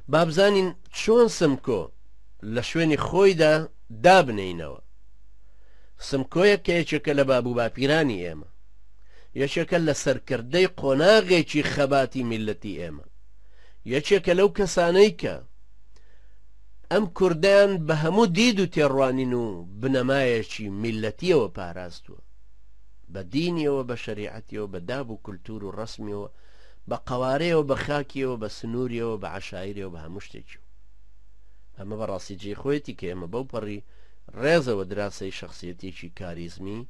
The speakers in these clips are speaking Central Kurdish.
بابزانین چۆن سمکۆ لە شوێنی خۆیدا دابنینەوە. سمکۆیە کە یەکێکە لە بابوو باپیرانی ئێمە، یەکێکە لە سەرکردەی قۆناغێکی خەباتی میلەتی ئێمە، یەکێکە لەو کەسانەی کە ئەم کوردیان بە هەموو دید و تێڕوانین و بنەمایەکی میلەتیەوە پاراستووە، بە دینیەوە، بە شەریعەتیەوە، بە داب و کولتور و ڕسمیەوە، بە قەوارەیەوە، بە خاکیەوە، بە سنووریەوە، بە عەشایرەوە، بە هەموو شتێکی. ئەمە بەڕاستی جێ خۆیەتی کە ئێمە بەو پەڕی ڕێزەوە دراسەی شخصیەتێکی کاریزمی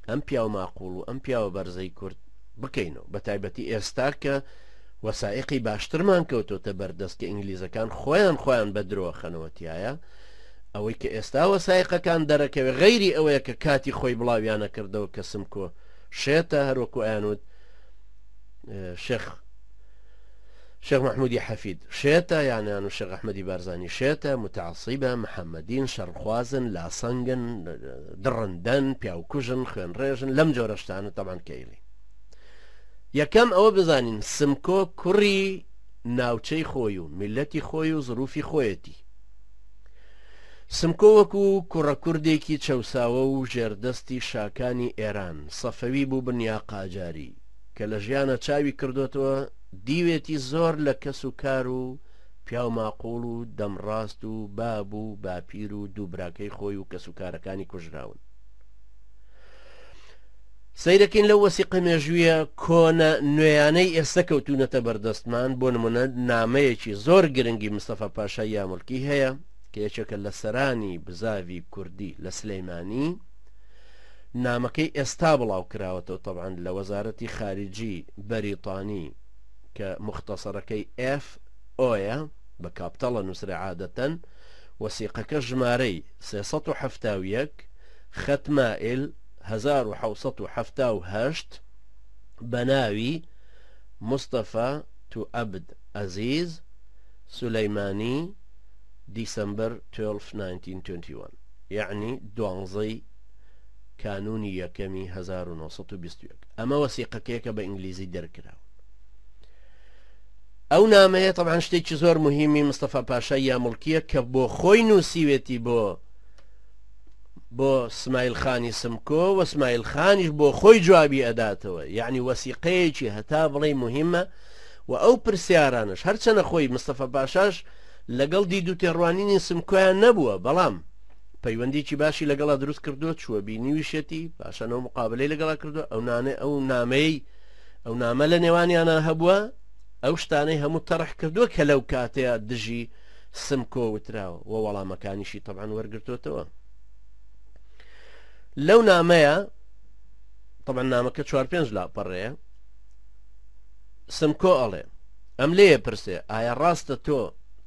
ئەم پیاو ماقوڵ و ئەم پیاوە بەرزەی کورد بکەینەوە، بە تایبەتی ئێستا کە وەسائقی باشترمان کەوتۆتە بەردەست کە ئینگلیزەکان خۆیان بە درۆ خەنەوەتیایە، ئەوەی کە ئێستا وەسائقەکان دەرەکەوێ غەیری ئەوەیە کە کاتی خۆی بڵاویانە کردەوە کە سمکۆ شێتە، هەروەکو ئایانوت شێخ محمودی حەفید شێتە، یانیان و شێخ ئەحمەدی بارزانی شێتە، متعەسیبە، محەممەدین، شەڕخوازن، لاسەنگن، دڕندەن، پیاوکوژن، خوێنڕێژن، لەم جۆرە شتانە تەمان کەیلی. یەکەم ئەوە بزانین سمکۆ کوڕی ناوچەی خۆی و میلەتی خۆی و زروفی خۆیەتی. سمکۆ وەکو کوڕە کوردێکی چەوساوە و ژێردەستی شاکانی ئێران سەفەوی بوو بنیا قاجاری کە لە ژیانە چاوی کردوتەوە دیوێتی زۆر لە کەس و کار و پیاو ماقوڵ و دەمڕاست و باب و باپیر و دووبراکەی خۆی و کەس و کارەکانی کوژراون. سەیرەکەین لەو وەسیقە مێژوویە کۆنە نوێیانەی ئێستا کەوتونەتە بەردەستمان، بۆ نمونە نامەیەکی زۆر گرنگی مستەفا پاشای یامولکی هەیە کە یەکێکە لە سەرانی بزاوی کوردی لە سلەیمانی. نامەکەی ئێستا بڵاو کراوەتەوە طبعاً لە وەزارەتی خارجی بەریتانی کە مختصەرەکەی FOە بە کاپتەڵە نووسرە عادەتەن. وەسیقەکە ژمارەی 371 خەتمائل 1778 بەناوی مستەفا تو عەبد عەزیز سولەیمانی دیسەمبەر 12 1921، یعنی 12 کانونی یەکەمی 1921. ئەمە وەسیقەکەیەکە بە ئینگلیزی دەرکراوە. ئەو نامەیە طبعاً شتێکی زۆر مهمی مستەفا پاشای یامولکیە کە بۆ خۆی نووسیوێتی بۆ اسماعیل خانی سمکۆ و اسماعیل خانیش بۆ خۆی جوابی ئەداتەوە، یعنی وەسیقەیەکی هەتا بڵێ مهمە. و ئەو پرسیارانش هەرچەنە خۆی مستەفا پاشاش لەگەڵ دید و تێڕوانینی سمکۆیان نەبووە، بەڵام پەیوەندێکی باشی لەگەڵا دروست کردووە، چووە بینیویشێتی پاشانەوە مقابلەی لەگەڵا کردووە. ئەو نامە لە نێوانیانە هەبووە، ئەو شتانەی هەموو تەڕح کردووە کە لەو کاتەیە دژی سمکۆ وتراوە و وەڵامەکانیشی طبعاً وەرگرتوتەوە. لەو نامەیە طبعاً نامەکە 4-5 لاپەڕەیە. سمکۆ ئەڵێ ئەم لێیە پرسێ ئایا ڕاستە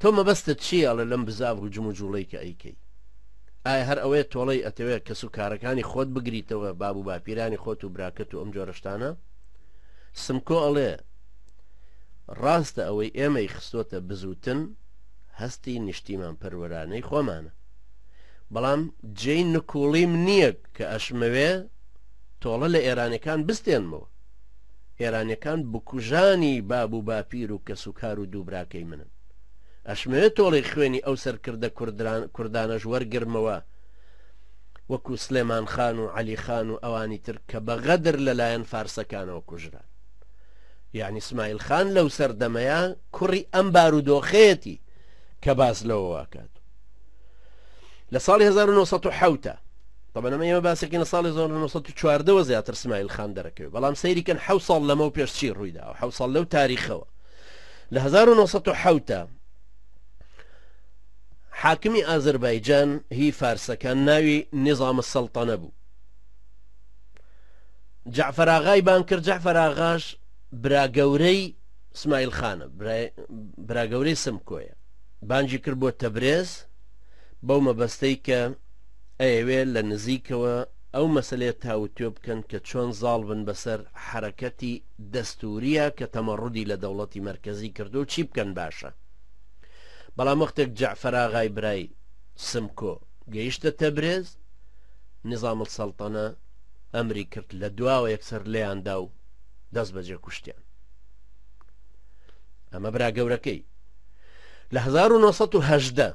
تۆ مەبەستت چی؟ ئەڵێ لەم بزاف و جم و جوڵەی کە ئەیکەی، ئایا هەر ئەوەیە تۆڵەی ئەتەوێت کەس و کارەکانی خۆت بگریتەوە، باب و باپیرانی خۆت و براکەت و ئەم جۆرەشتانە؟ سمکۆ ئەڵێ ڕاستە ئەوەی ئێمەی خستۆتە بزوتن هەستی نیشتیمان پەروەرانەی خۆمانە، بەڵام جێی نکوڵیم نییە کە ئەشمەوێ تۆڵە لە ئێرانەکان بستێنمەوە. ئێرانەکان بکوژانی باب و باپیر و کەس و کار و دووبراکەی منن. ئەشمەوێت تۆڵی خوێنی ئەو سەرکردە کوردانەش وەرگرمەوە وەکو سلێمان خان و عەلی خان و ئەوانی تر کە بەغەدر لەلایەن فارسەکانەوە کوژران. یعنی اسماعیل خان لەو سەردەمەیە کوڕی ئەم بارودۆخەیەتی کە باس لەوە واکات. لە ساڵی 1970 طبعا ئەمە باسێکی لە ساڵی 1940 زیاتر اسماعیل خان دەرەکەوێت، بەڵام سەیریکەن 7 ساڵ لەمە و پێش چی ڕوویدا، 7 ساڵ لەو تاریخەوە. لە 1970 حاکمی ئازەربایجان هی فارسەکان ناوی نیزام السەڵتەنە بوو. جەعفەر ئاغای بان کرد. جەعفەر ئاغاش براگەورەی اسماعیل خانە، براگەورەی سمکۆیە، بانجی کرد بۆ تەبرێز بەو مەبەستەی کە ئەوێ لە نزیکەوە ئەو مەسلێ تاوتێ بکەن کە چۆن زاڵ بن بەسەر حرەکەتی دەستوریە کە تەمەڕودی لە دەوڵەتی مەرکەزی کردو و چی بکەن باشە. بەڵام وەختێک جەعفەر ئاغای برای سمکۆ گەیشتە تەبرێز، نیزام السەڵتەنە ئەمری کرد لە دواوە یەکسەر لێیاندا و دەست بەجێ کوشتیان. ئەمە براگەورەکەی. لە 1970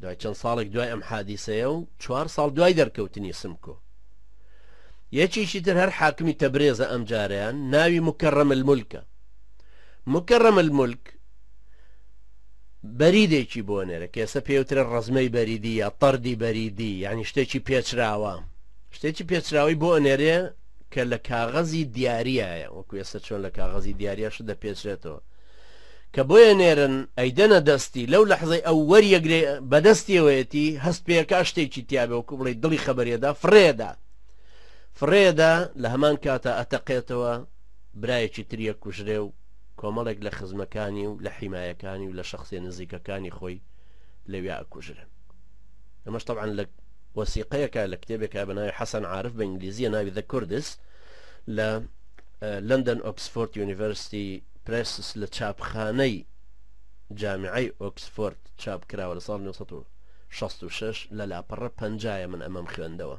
دوای چەند ساڵێک دوای ئەم حادیسەیە و 4 ساڵ دوای دەرکەوتنی سمکۆ یەکێکی تر هەر حاکمی تەبرێزە ئەم جارەیان ناوی مکەڕەم المولکە. مکەڕەم المولک بەریدێکی بۆ نێرە کە ئێستا پێوترە ڕەزمەی بەریدی یا تەردی بەریدی یعنی شتێکی پێچراوە شتێکی پێچراوی بۆ ئەنێرێ کە لە کاغەزی دیاریایە وەکو ئێستا چۆن لە کاغەزی دیاریەش دەپێچرێتەوە کە بۆیە نێرن ئەیدەنە دەستی لەو لەحظەی ئەو وەریەگرێ بەدەستیەوەیەتی هەست پێەکە شتێکی تیاابێ وەکو بڵێ دڵی خەبەرێدا فرێدا لە هەمان کاتە ئەتەقێتەوە برایەکی تریە کوژرێ و کۆمەڵێک لە خزمەکانی و لە حیمایەکانی و لە شخصی نزیکەکانی خۆی لەوێ ئەکوژرن. ئەمەش طبعا لە وەسیقەیەکە لە کتێبێکە بە ناوی حەسەن عارف بە ئینگلیزیە ناوی The Kurds لە لندن ئۆکسفۆرد یونیڤرسیتی پرێسس لە چاپخانەی جامیعەی ئۆکسفۆرد چاپ کراوە لە ساڵ 1966 لە لاپەڕە پەنجایە من ئەمەم خوێندەوە.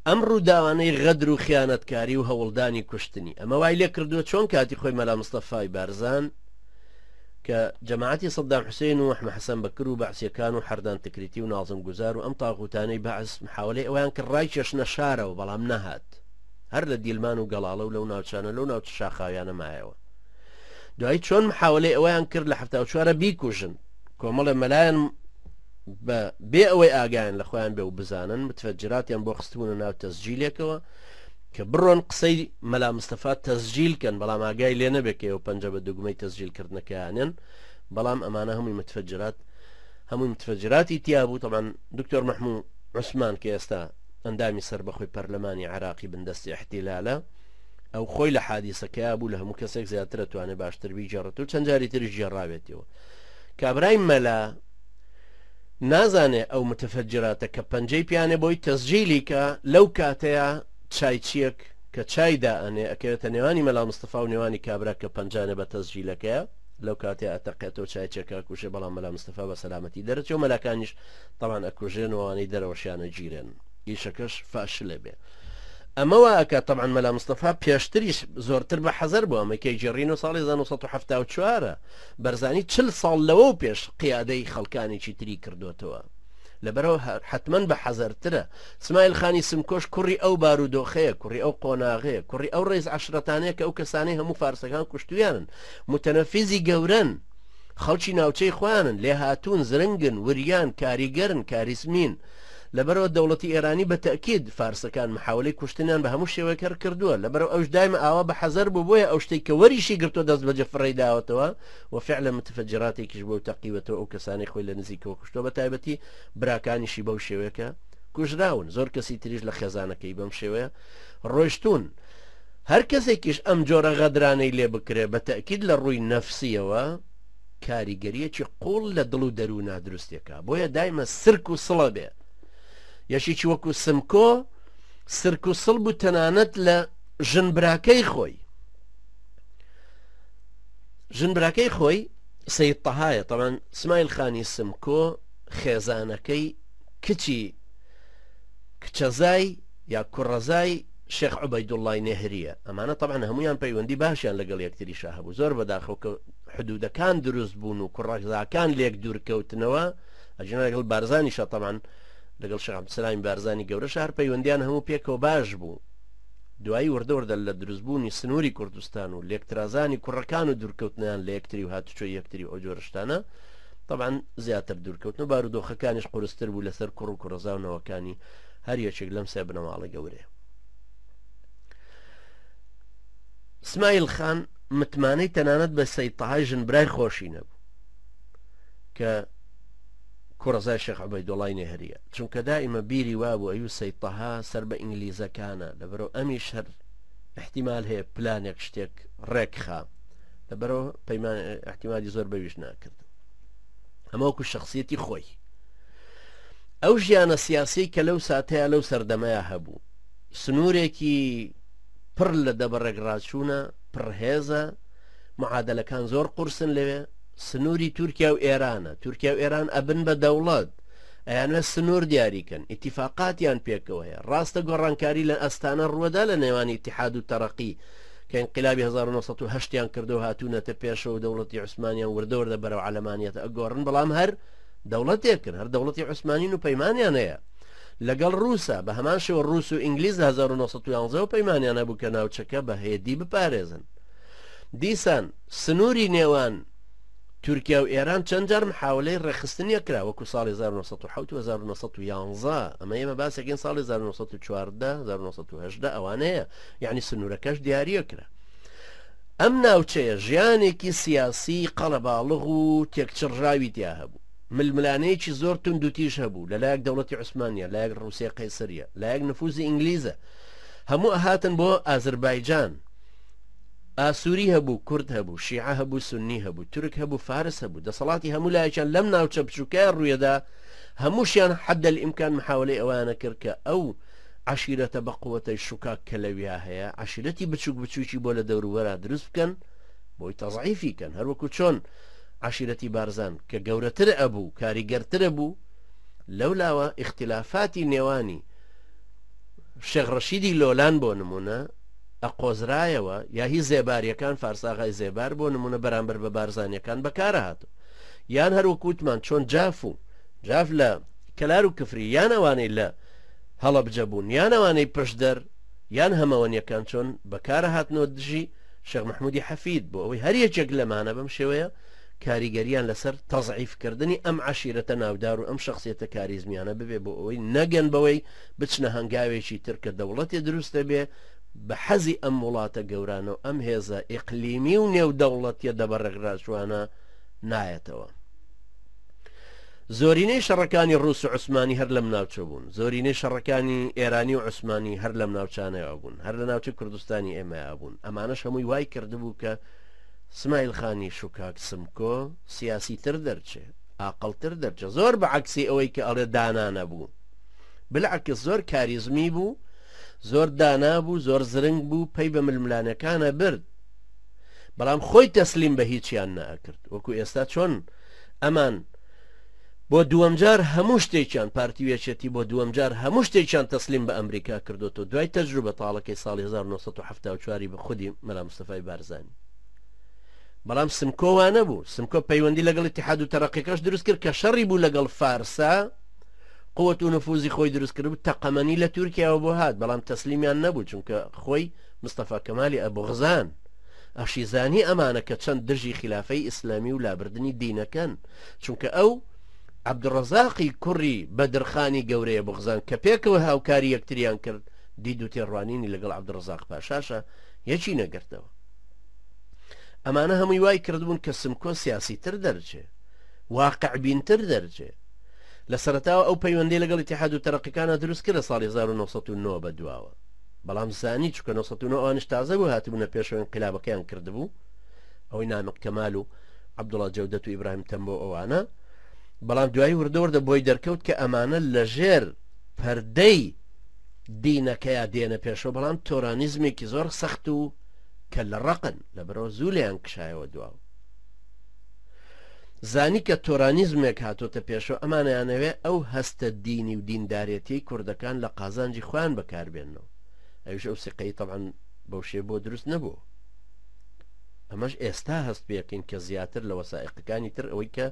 ئەم ڕووداوانەی غەدر و خیانەتکاری و هەوڵدانی کوشتنی ئەمە وای لێ کردووە چۆن کاتی خۆی مەلا مستەفای بارزان کە جەماعەتی سەدام حوسێن و ئەحمەد حەسەن بەکر و بەعسیەکان و حەردان تکریتی و نازم گوزار و ئەم تاغوتانەی بەعس محاولەی ئەویان کرد ڕای کێشنە شارەوە بەڵام نەهات هەر لە دیلمان و گەڵاڵە و لەو ناوچانە لەو ناوچە شاخاویانە مایەوە. دوایی چۆن محاولەی ئەویان کرد لە 1970 بیکوژن کۆمەڵە مەلایەن بێ ئەوەی ئاگایان لە خۆیان بێ و بزانن متفەجراتیان بۆ خستبوونە ناو تەسجیلێکەوە کە بڕۆن قسەی مەلا مستەفا تەسجیلکەن بەڵام ئاگای لێ نەبێکەوە و پەنجە بە دوگمەی تەسجیلکردنەکەیانن بەڵام ئەمانە هەمووی متفەجراتی تیابوو. طبعا دکتۆر مەحموود عوسمان کە ئێستا ئەندامی سەر بەخۆی پەرلەمانی عراقی بندەستی احتیلالە ئەو خۆی لە حادیسەکەیا بوو لە هەموو کەسێک زیاتر دەتوانێت باشتر بیجێڕێت و چەند جاری تریش جێڕاوێتەوە. کابرای مەلا نازانێ ئەو متفەجراتە کە پەنجەی پیانێ بۆی تەسجیلی کە لەو کاتەیە چایچیەک کە چایدا ئەنێ ئەکەوێتە نێوانی مەلا مستەفا و نێوانی کابرا کە پەنجانە بە تەسجیلەکەیە لەو کاتێ ئەتەقێتەوە چایچێکە کوژێ بەڵام مەلا مستەفا بە سەلامەتی دەرەچێت و مەلاکانیش طبعاً ئەکوژێنەوەوانەی دەرەوەشیانە گیرێن ئیشەکەش فاشلێ بێ. ئەمەوە ئەکە طبعاً مەلا مستەفا پێشتریش زۆرتر بە حەزەر بوو ئەمەکەی جێڕین و ساڵی 1974 بەرزانی 40 ساڵ لەوە و پێش قیادەی خەڵکانێکی تری کردوتەوە لەبەرەوە حتمما بە حەزەرترە. سمایل خانی سمکۆش کوڕی ئەو بارودۆخەیە کوڕی ئەو قۆناغەیە کوڕی ئەو ڕێز عەشرەتانەیە کە ئەو کەسانەی هەموو فارسەکان کوشتویانن متەنەفیزی گەورن خەڵکی ناوچەی خوانن لێ هاتوون زرنگن وریان کاریگەرن کاریسمین لەبەرەوە دەوڵەتی ئێرانی بە تەکید فارسەکان محاولەی کوشتنیان بە هەموو شێوەیە کردووە لەبەرەوە ئەوش دایمە ئاوا بە حەزەر بوو بۆیە ئەو شتێک کە وەریشی گرتووە دەست بە جەفڕەی داوەتەوە و فعلا متفەجراتێکیش بۆ تەقیوەتەوە ئەو کەسانی خۆی لە نزیکەوە کوشتووە بە تایبەتی براکانیشی بەو شێوەیەکە کوژراون زۆر کەسی تریش لە خێزانەکەی بەم شێوەیە ڕۆیشتون. هەر کەسێکیش ئەم جۆرە غەدرانەی لێ بکرێ بە تەکید لە ڕووی نەفسیەوە کاریگەریەکی قوڵ لە دڵ و دەرو نادروستێکە بۆیە دایمە سرک و سڵە بێ. یەشێکی وەکو سمکۆ سرک و سڵ بوو تەنانەت لە ژنبراکەی خۆی سەید تەهایە. طبعا سمایل خانی سمکۆ خێزانەکەی کچەزای یا کوڕەزای شێخ عوبەیدوڵڵای نێهریە ئەمانە طبعا هەمویان پەیوەندی باشیان لەگەڵ یەکتریشا هەبوو زۆر بەداخەوە کە حدودەکان دروست بوون و کوڕەکان لێک دوورکەوتنەوە ئەجنا لەگەڵ بارزانیشە طبعا لەگەڵ شێخ عەبدولسەلامی بارزانی گەورە شار پەیوەندیان هەموو پێکەوە باش بوو. دوایی وردەوردە لە دروستبوونی سنووری کوردستان و لێکترازانی کوڕەکان و دوورکەوتنیان لە یەکتری و هاتوچۆی یەکتری ئەو جۆرەشتانە طبعا زیاتر دوورکەوتن و بارودۆخەکانیش قورستر بوو لەسەر کوڕ و کوڕەزاونەوەکانی هەر یەکێک لەم سێ بنەماڵە گەورەیە. سمایل خان متمانەی تەنانەت بە سەید تەهای ژنبرای خۆشی نەبوو کە کوڕەزای شێخ عوبەیدوڵڵای نێهریە چونکە دائیمە بیری وابوو ئەوی سەید تەها سەر بە ئینگلیزەکانە لەبەرەوە ئەمیش هەر احتیمال هەیە پلانێک شتێک ڕێکخا لەبەرەوە احتیمالی زۆر بەویش ناکرد. ئەمە وەکو شخصیەتی خۆی ئەو ژیانە سیاسی کە لەو ساتەیە لەو سەردەمەیە هەبوو سنوورێکی پڕ لە دەبڕێکڕاچوونە پڕهێزە معادلەکان زۆر قورسن لەوێ سنووری تورکیا و ئێرانە تورکیا و ئێران ئەبن بە دەوڵەت ئەیانە سنوور دیاریکەن ئیتیفاقاتیان پێکەوە هەیە ڕاستە گۆڕانکاری لە ئەستانە ڕووەدا لە نێوانی ئیتیحاد و تەرەقی کە انقلابی 1970 کردو هاتوونەتە پێشەوە دەوڵەتی عوسمانیان وردەوردە بەرەو عەلەمانیەتە ئەگۆڕن بەڵام هەر دەوڵەتێک کرد هەر دەوڵەتی عوسمانین و پەیمانیان هەیە لەگەڵ رووسە بە هەمان شێوە رووس و ئینگلیز 1911 پەیمانیانە بوو کە ناوچەکە بە هێدی بپارێزن دیسان سنووری نێوان تورکیا و ئێران چەند جار محاولەی ڕێخستنیە کرا وەکو ساڵی 1970 و 1911 ئەمە ئێمە باسێکین ساڵی 1940 1970 ئەوانەیە یعنی سنوورەکەش دیاریە کرا ئەم ناوچەیە ژیانێکی سیاسی قەڵەباڵغ و تێکچڕراوی تیا هەبوو ململانەیەکی زۆر تند و تیژ هەبوو لەلایەک دەوڵەتی عوسمانیە لایەک ڕووسیا قەیسەریە لایەک نفوزی ئینگلیزە هەموو ئەهاتن بۆ ئازربایجان ئاسووری هەبوو کورد هەبوو شیعە هەبوو سنی هەبوو تورک هەبوو فارس هەبوو دەسەڵاتی هەموو لایەکیان لەم ناوچە بچووکای ڕوویەدا هەمووشیان حەدە الئیمکان محاولەی ئەوانە کرد کە ئەو عشیرەتە بە قووەتەی شوکاک کە لەویا هەیە عشیرەتی بچووک بچووکی بۆ لە دەوروبەرە دروست بکەن بۆی تەضعیفی کەن هەروەکو چۆن عشیرەتی بارزان کە گەورەتر ئەبوو کاریگەرترە بوو لەولاوە اختلافاتی نێوانی شێخ ڕەشیدی لۆلان بۆ نمونە ئەقۆزرایەوە یا هی زێباریەکان فارساغای زێبار بۆ نمونە بەرامبەر بە بارزانیەکان بەکارە هاتو یان هەروەکوتمان چۆن جاف لە کەلار و کفری یان ئەوانەی لە هەڵە بجەبوون یان ئەوانەی پشدەر یان هەمەوەنیەکان چۆن بەکارە هاتنەوە دژی شێخ محمودی حەفید بۆ ئەوەی هەریەکێک لەمانە بەم شێوەیە کاریگەریان لەسەر تەضعیفکردنی ئەم عشیرەتە ناودار و ئەم شخصیەتە کاریزمیانە ببێ بۆ ئەوەی نەگەن بەوەی بچنە هەنگاوێکی تر کە دەوڵەتی دروستە بێ بە حەزی ئەم وڵاتە گەورانە و ئەم هێزە ئیقلیمی و نێو دەوڵەتیە دەبەڕێکڕاچوانە نایەتەوە زۆرینەی شەڕەکانی ڕووس و عوسمانی هەر لەم ناوچە بوون زۆرینەی شەڕەکانی ئێرانی و عوسمانی هەر لەم ناوچانەوە بوون هەر لە ناوچەی کوردستانی ئێمەیە بوون ئەمانەش هەمووی وای کردبوو کە سمایل خانی شوکاک سمکۆ سیاسی تر دەرچێ ئاقڵتر دەرچێ زۆر بەعکسی ئەوەی کە ئەڵێ دانانە بوو بلعکس زۆر کاریزمی بوو زۆر دانا بوو زۆر زرنگ بوو پەی بە ململانەکانە برد بەڵام خۆی تەسلیم بە هیچیان نەئەکرد وەکو ئێستا چۆن ئەمان بۆ دووەم جار هەموو شتێکیان پارتیوێچێتی بۆ دووەم جار هەموو شتێکیان تەسلیم بە ئەمریکا کردوتەوە دوای تەجروبە تاڵەکەی ساڵی 1970 بە خودی مەلا مستەفای بارزانی بەڵام سمکۆوانە بوو سمکۆ پەیوەندی لەگەڵ اتحاد و تەرەقیەکەش دروست کرد کە شەڕی بوو لەگەڵ فارسا قوت و نفوزی خۆی دروست کرد بوو تەقەمەنی لە تورکیاوە بۆ هات بەڵام تەسلیمیان نەبوو چونکە خۆی مستەفا کەمالی ئەبوغزان ئەشیزانی ئەمانە کە چەند دژی خلافەی ئیسلامی و لابردنی دینەکەن چونکە ئەو عەبدوڕەزاقی کوڕی بەدرخانی گەورەیە بوغزان کە پێکەوە هاوکاری یەکتریان کرد دید و تێڕوانینی لەگەڵ عەبدوڕەزاق پاشاشە یەکی نەگرتەوە ئەمانە هەمووی وای کردبوون کە سمکۆ سیاسی تر دەرچێ واقع بینتر دەرچێ لە سەرەتاوە ئەو پەیوەندی لەگەڵ اتحاد و تەرەقیەکانە دروست کرد لە ساڵی 1990 بەدواوە بەڵام زانی چونکە 1990 ئەوانش تازە بوو هاتبوونە پێشەوە انقلابەکەیان کردبوو ئەوەی نامق کەمال و عەبدوڵڵا جەودەت و ئیبراهیم تەمبۆ ئەوانە بەڵام دوایی وردەوردە بۆی دەرکەوت کە ئەمانە لەژێر پەردەی دینەکەیە دێنە پێشەوە بەڵام تۆرانیزمێکی زۆر سەخت و کە لە ڕقن لەبەرەوە زوو لێیان کشایەوە دواوە زانی کە تۆرانیزمێک هاتۆتە پێشەوە ئەمانەیانەوێ ئەو هەستە دینی و دیندارێتی کوردەکان لە قازانجی خۆیان بەکاربێنەوە ئەوش ئەو سقەی تەبعاً بەو شێ بۆ دروست نەبوو ئەمەش ئێستا هەست پێکەین کە زیاتر لە وەسائقەکانی تر ئەوەی کە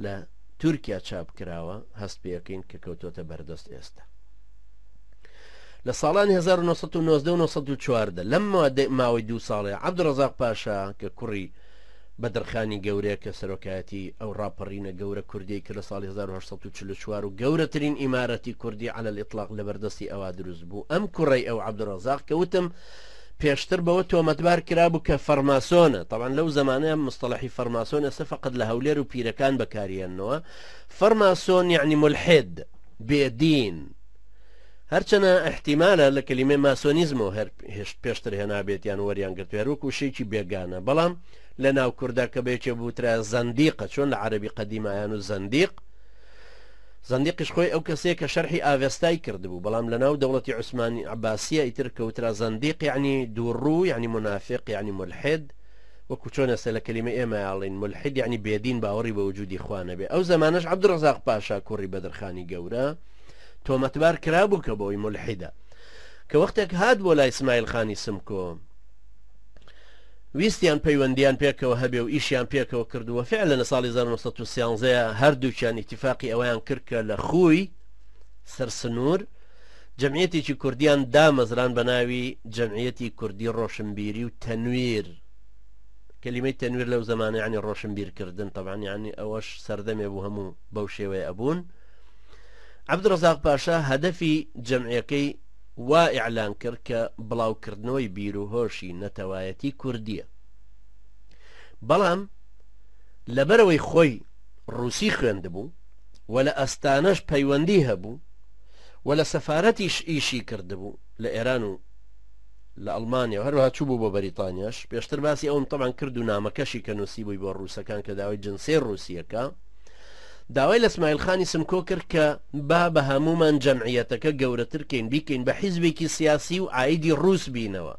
لە تورکیا چاپ کراوە هەست پێکەین کە کەوتۆتە بەردەست ئێستا لە ساڵانی 1990 لەم ماوەی 2 ساڵێ عەبدوڕەزاق پاشا کە کوڕی بەدرخانی گەورەیە کە سەرۆکایەتی ئەو ڕاپەڕینە گەورە کوردی کرد لە ساڵی 1944 و گەورەترین ئیمارەتی کوردی على الإطلاق لەبەردەستی ئەوا دروست بوو ئەم کوڕی ئەو عەبدوڕەزاق کە وتم پێشتر بەوە تۆمەتبار کرابوو کە فەرماسۆنە طبعا لەو زمانەیە مستەڵەحی فەرماسۆن ئێستا فقط لە هەولێر و پیرەکان بەکارهێننەوە فەرماسۆن یعنی ملحد بێدین هەرچەنە احتیمالە لە کەلیمەی ماسۆنیزمەوە هەر پێشتر هێنابێت یان وەریان گرت وەکو شێکی بێگانە بەڵام لە ناو کووردا کە بێکێ بوترا زەندیقە چۆن لە عەرەبی قەدیمایان و زەندیقش خۆی ئەو کەسەیە کە شەرحی ئاڤێستای کردبوو بەڵام لە ناو دەوڵەتی عوسمانی عەباسیە ئیتر کەوترا زەندیق یعنی دووڕوو یعنی منافق یعنی ملحد وەکو چۆن ئێستا لە کەلیمە ئێمە ئاڵین ملحد یعنی بێدین باوەڕی بە وجودی خوا نەبێ ئەو زەمانەش عەبدوڕەزاق پاشا کوڕی بەدرخانی گەورە تۆمەتبار کرابوو کە بۆی ملحیدە کە وەختێک هات بۆ لای اسماعیل خانی سمکۆ ویستیان پەیوەندیان پێکەوە هەبێ و ئیشیان پێکەوە کردووە فعلا لە ساڵی 1913 هەردووچیان ئیتیفاقی ئەویان کرد کە لە خوی سەرسنوور جەمعیەتێکی کوردیان دامەزران بە ناوی جەمعیەتی کوردی ڕۆشنبیری و تەنویر. کەلیمەی تەنویر لەو زمانە یعنی ڕۆشنبیرکردن طبعا یعنی ئەوەش سەردەمێ بوو هەموو بەو شێوەیە ئەبوون. عەبدوڕەزاق پاشا هەدەفی جەمعیەکەی وا ئیعلان کرد کە بڵاوکردنەوەی بیر و هۆشی نەتەوایەتی کوردیە، بەڵام لەبەرەوەی خۆی ڕووسی خوێندبوو و لە ئەستانەش پەیوەندی هەبوو و لە سەفارەتیش ئیشی کردبوو لە ئێران و لە ئەڵمانیا و هەروەها چوو بوو بۆ بەریتانیاش. پێشتر باسی ئەوم طبعا کرد و نامەکەشی کە نووسی بووی بۆ ڕووسەکان کە داوای جنسێ ڕووسیەکە داوای لە اسماعیل خانی سمکۆ کرد کە با بە هەمومان جەمعیەتەکە گەورەترکەین بیکەین بە حیزبێکی سیاسی و عایدی ڕووس بینەوە،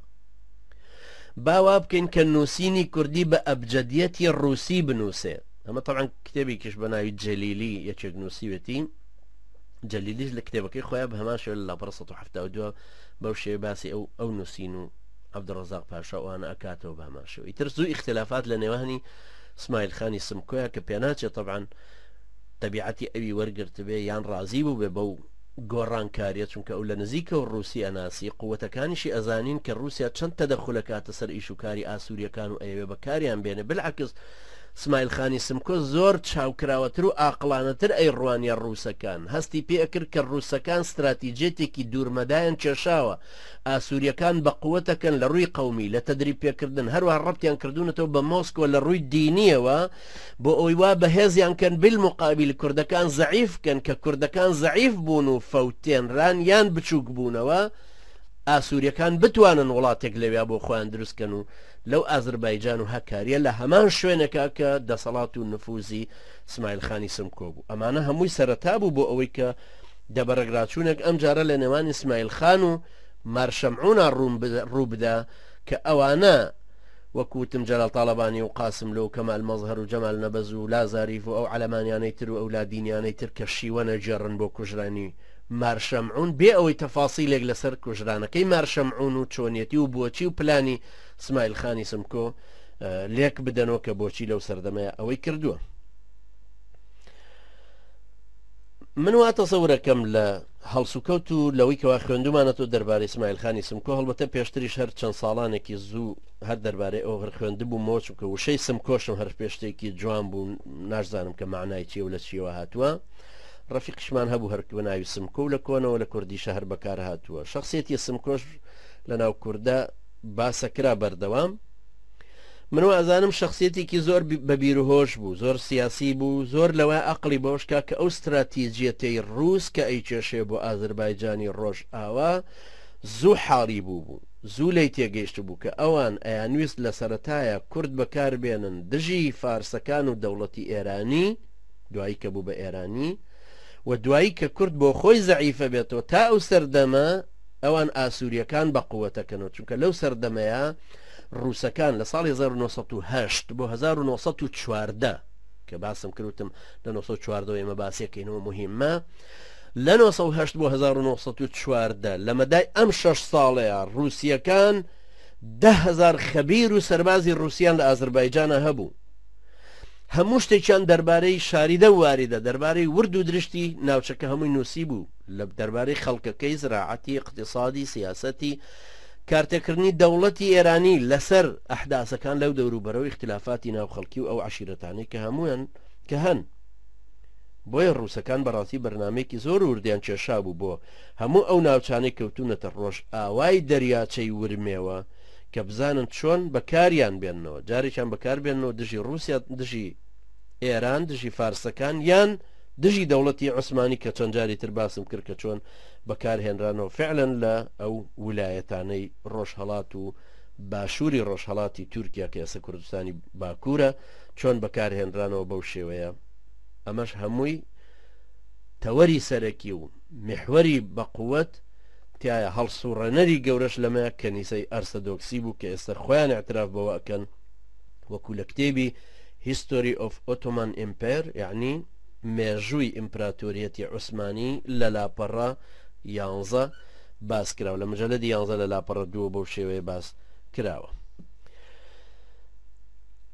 باوا بکەین کە نووسینی کوردی بە ئەبجەدیەتی ڕووسی بنووسێ. ئەمە طبعا کتێبێکیش بە ناوی جەلیلی یەکێک نووسیوێتی، جەلیلیش لە کتێبەکەی خۆیان بە هەمان شێوە لە 1972 بەو شێوە باسی ئەو نووسین و عەبدوڕەزاق پاشا ئەوانە ئەکاتەوە بە هەمان شێوە. ئیتر زوو ئیختلافات لە نێوانی اسماعیل خانی سمکۆیە کە پێناچێت طبعا تەبیعەتی ئەوی وەرگرت بێ یان ڕازی بوو بێ بەو گۆڕانکاریە، چونکە ئەو لە نزیکە و ڕووسی ئەناسی قووەتەکانیشی ئەزانین کە رووسیا چەند تەدەخولەکاتە سەر ئیش و کاری ئاسووریەکان و ئەوێ بەکاریان بێنێ. بالعکس اسماعیل خانی سمکۆ زۆر چاوکراوەتر و ئاقلانەتر ئەی ڕوانیە ڕووسەکان هەستی پێ ئەکرد کە ڕووسەکان استراتیجێتێکی دوورمەدایان کێشاوە، ئاسووریەکان بە قووەتەکەن لە ڕووی قەومی لە تەدریب پێکردن، هەروە ڕەبتیان کردوونەتەوە بە مۆسکۆ لە ڕووی دینیەوە بۆ ئەوی وا بەهێزیان کەن بالمقابل کوردەکان زەعیفکەن کە کوردەکان زەعیف بوون و فەوتێنران یان بچووک بوونەوە ئاسووریەکان بتوانن وڵاتێک لەوێ بۆ خۆیان دروستکەن و لەو ئازربایجان و هەکاریە لە هەمان شوێنەکە کە دەسەڵات و نفوزی اسماعیل خانی سمکۆ بوو. ئەمانە هەمووی سەرەتا بوو بۆ ئەوەی کە دەبەرەگراچوونێک ئەم جارە لە نێوان اسماعیل خان و مارشەمعونە ڕوو بدا کە ئەوانە وەکوتم جەلال تاڵەبانی و قاسم لەو کەمال مەزهەر و جەمال نەبەز و لازاریف و ئەو عەلەمانیانەی تر و ئەولادینیانەی تر کە شیوەنە جێڕن بۆ کوژرانی مارشەمعون بێ ئەوەی تەفاسیلێک لەسەر کوژرانەکەی مارشەمعون و چۆنیەتی و بۆچی و پلانی اسماعیل خانی سمکۆ لێک بدەنەوە کە بۆچی لەو سەردەمەیە ئەوەی کردووە. من وا تەسەورەکەم لە هەڵسوکەوت و لەوەی کەوا خوێندومانەتەوە دەربارەی اسماعیل خانی سمکۆ، هەڵبەتە پێشتریش هەر چەند ساڵانێکی زوو هەر دەربارەی ئەو هەر خوێندبوو مۆچ کە وشەی سمکۆشم هەر پێشتێکی جوان بوو، ناشزانم کە معنای چیە و لە چیەوە هاتووە. ڕەفیقشمان هەبوو هەر بە ناوی سمکۆ و لە کۆنەوە لە کوردی شەهر بەکار هاتووە. شخصیەتی سمکۆش لە ناو کووردە باسەکرا بەردەوام. منەوە ئەزانم شخصیەتێکی زۆر بەبیر و هۆش بوو، زۆر سیاسی بوو، زۆر لەوە عەقڵی بەوشکا کە ئەو استراتیجیەتەی ڕووس کە ئەی کێشێ بۆ ئازربایجانی ڕۆژ ئاوا زوو حاڵی بوو زوو لی تێگەیشت بوو کە ئەوان ئەیانویست لە سەرەتایە کورد بەکاربێنن دژی فارسەکان و دەوڵەتی ئێرانی دوایی کە بوو بە ئێرانی و دوایی کە کورد بۆ خۆی زەعیفە بێتەوە تا ئەو سەردەمە ئەوان ئاسووریەکان بە قووەتەکەنەوە، چونکە لەو سەردەمەیە ڕووسەکان لە ساڵی 1970 بۆ 1940 کە باسم کردوتم لە 1940 ئێمە باسیەکەینەوە مهمە، لە 1970 بۆ 1940 لە مەدای ئەم 6 ساڵەیە ڕووسیەکان 10,000 خەبیر و سەربازی ڕووسیان لە ئازربایجانە هەبوو. هەموو شتێکیان دەربارەی شاریدە و واریدە، دەربارەی ورد و درشتی ناوچەکە هەمووی نووسی بوو، لە دەربارەی خەڵکەکەی زراعەتی اقتصادی سیاسەتی کارتێکردنی دەوڵەتی ئێرانی لەسەر ئەحداسەکان لەو دەوروبەرەوە اختلافاتی ناو خەڵکی و ئەو عشیرەتانەی کە هەمویان کە هەن. بۆیە ڕووسەکان بەڕاستی بەرنامێکی زۆر وردیان کێشا بوو بۆ هەموو ئەو ناوچانەی کەوتونەتە ڕۆژ ئاوای دەریاچەی ورمێوە کە بزانن چۆن بەکاریان بێننەوە، جارێکیان بەکاربێنەوە دژی رووسیا، دژی ئێران، دژی فارسەکان یان دژی دەوڵەتی عوسمانی کە چەند جاری تر باسم کرد کە چۆن بەکارهێنرانەوە فعلەن لە ئەو ویلایەتانەی ڕۆژهەڵات و باشووری ڕۆژهەڵاتی تورکیا کە ئێستا کوردستانی باکوورە چۆن بەکارهێنرانەوە بەو شێوەیە. ئەمەش هەمووی تەوەری سەرەکی و محوەری بەقووەت تایە هەڵسوڕەنەری گەورەش لەمە کەنیسەی ئەرسەدۆکسی بوو کە ئێستا خۆیان اعتراف بەوە ئەکەن وەکو لە کتێبی History of Ottoman Empire یعنی مێژووی ئیمپراتۆریەتی عوسمانی لە لاپەڕە 11 باس کراوە، لە مجەلەدی 11 لە لاپەڕە 2 بەو شێوەیە باس کراوە.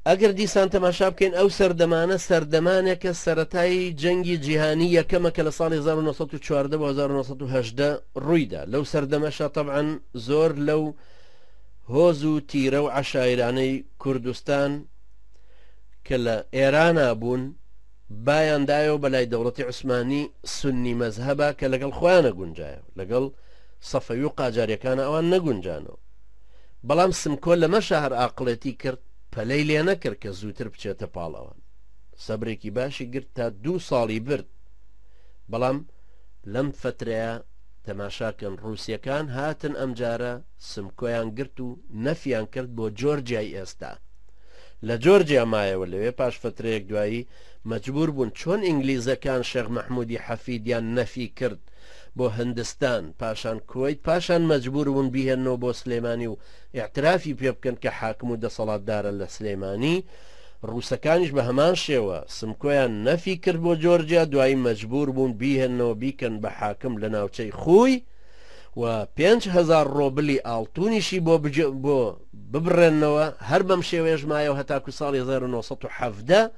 ئەگەر دیسان تەماشا بکەین ئەو سەردەمانە سەردەمانێکە سەرەتای جەنگی جیهانی یەکەمەکە لە ساڵی 1914 بۆ 1970 ڕوویدا. لەو سەردەمەشە طبعاً زۆر لەو هۆز و تیرە و عەشایرانەی کوردستان کە لە ئێرانە بوون بایاندایەوە بەلای دەوڵەتی عوسمانی سنی مەزهەبە کە لەگەڵ خۆیانە گونجایە، لەگەڵ سەفەوی و قاجاریەکانە ئەوان نەگونجانەوە. بەڵام سمکۆ لەمە شەهر ئاقڵەتی کرد، پەلەی لێ نەکرد کە زووتر بچێتە پاڵەوان. سەبرێکی باشی گرت تا 2 ساڵی برد. بەڵام لەم فترەیە تەماشاکەن ڕووسیەکان هاتن ئەمجارە سمکۆیان گرت و نەفیان کرد بۆ جۆرجیای ئێستا. لە جۆرجیا مایەوە لەوێ پاش فترەیەک دوایی مەجبور بوون چۆن ئینگلیزەکان شێخ مەحموودی حەفیدیان نەفی کرد بۆ هندستان، پاشان کوێیت، پاشان مەجبور بوون بیهێنەوە بۆ سلێمانی و ئیعترافی پێ بکەن کە حاکم و دەسەڵاتدارە لە سلێمانی. ڕووسەکانیش بە هەمان شێوە سمکۆیان نەفی کرد بۆ جۆرجیا، دوایی مەجبور بوون بیهێنەوە بیکەن بە حاکم لە ناوچەی خۆی و 5,000 ڕۆبلی ئاڵتونیشی بۆ ببڕێنەوە. هەر بەم شێوێژ مایەوە هەتاکو ساڵی 1970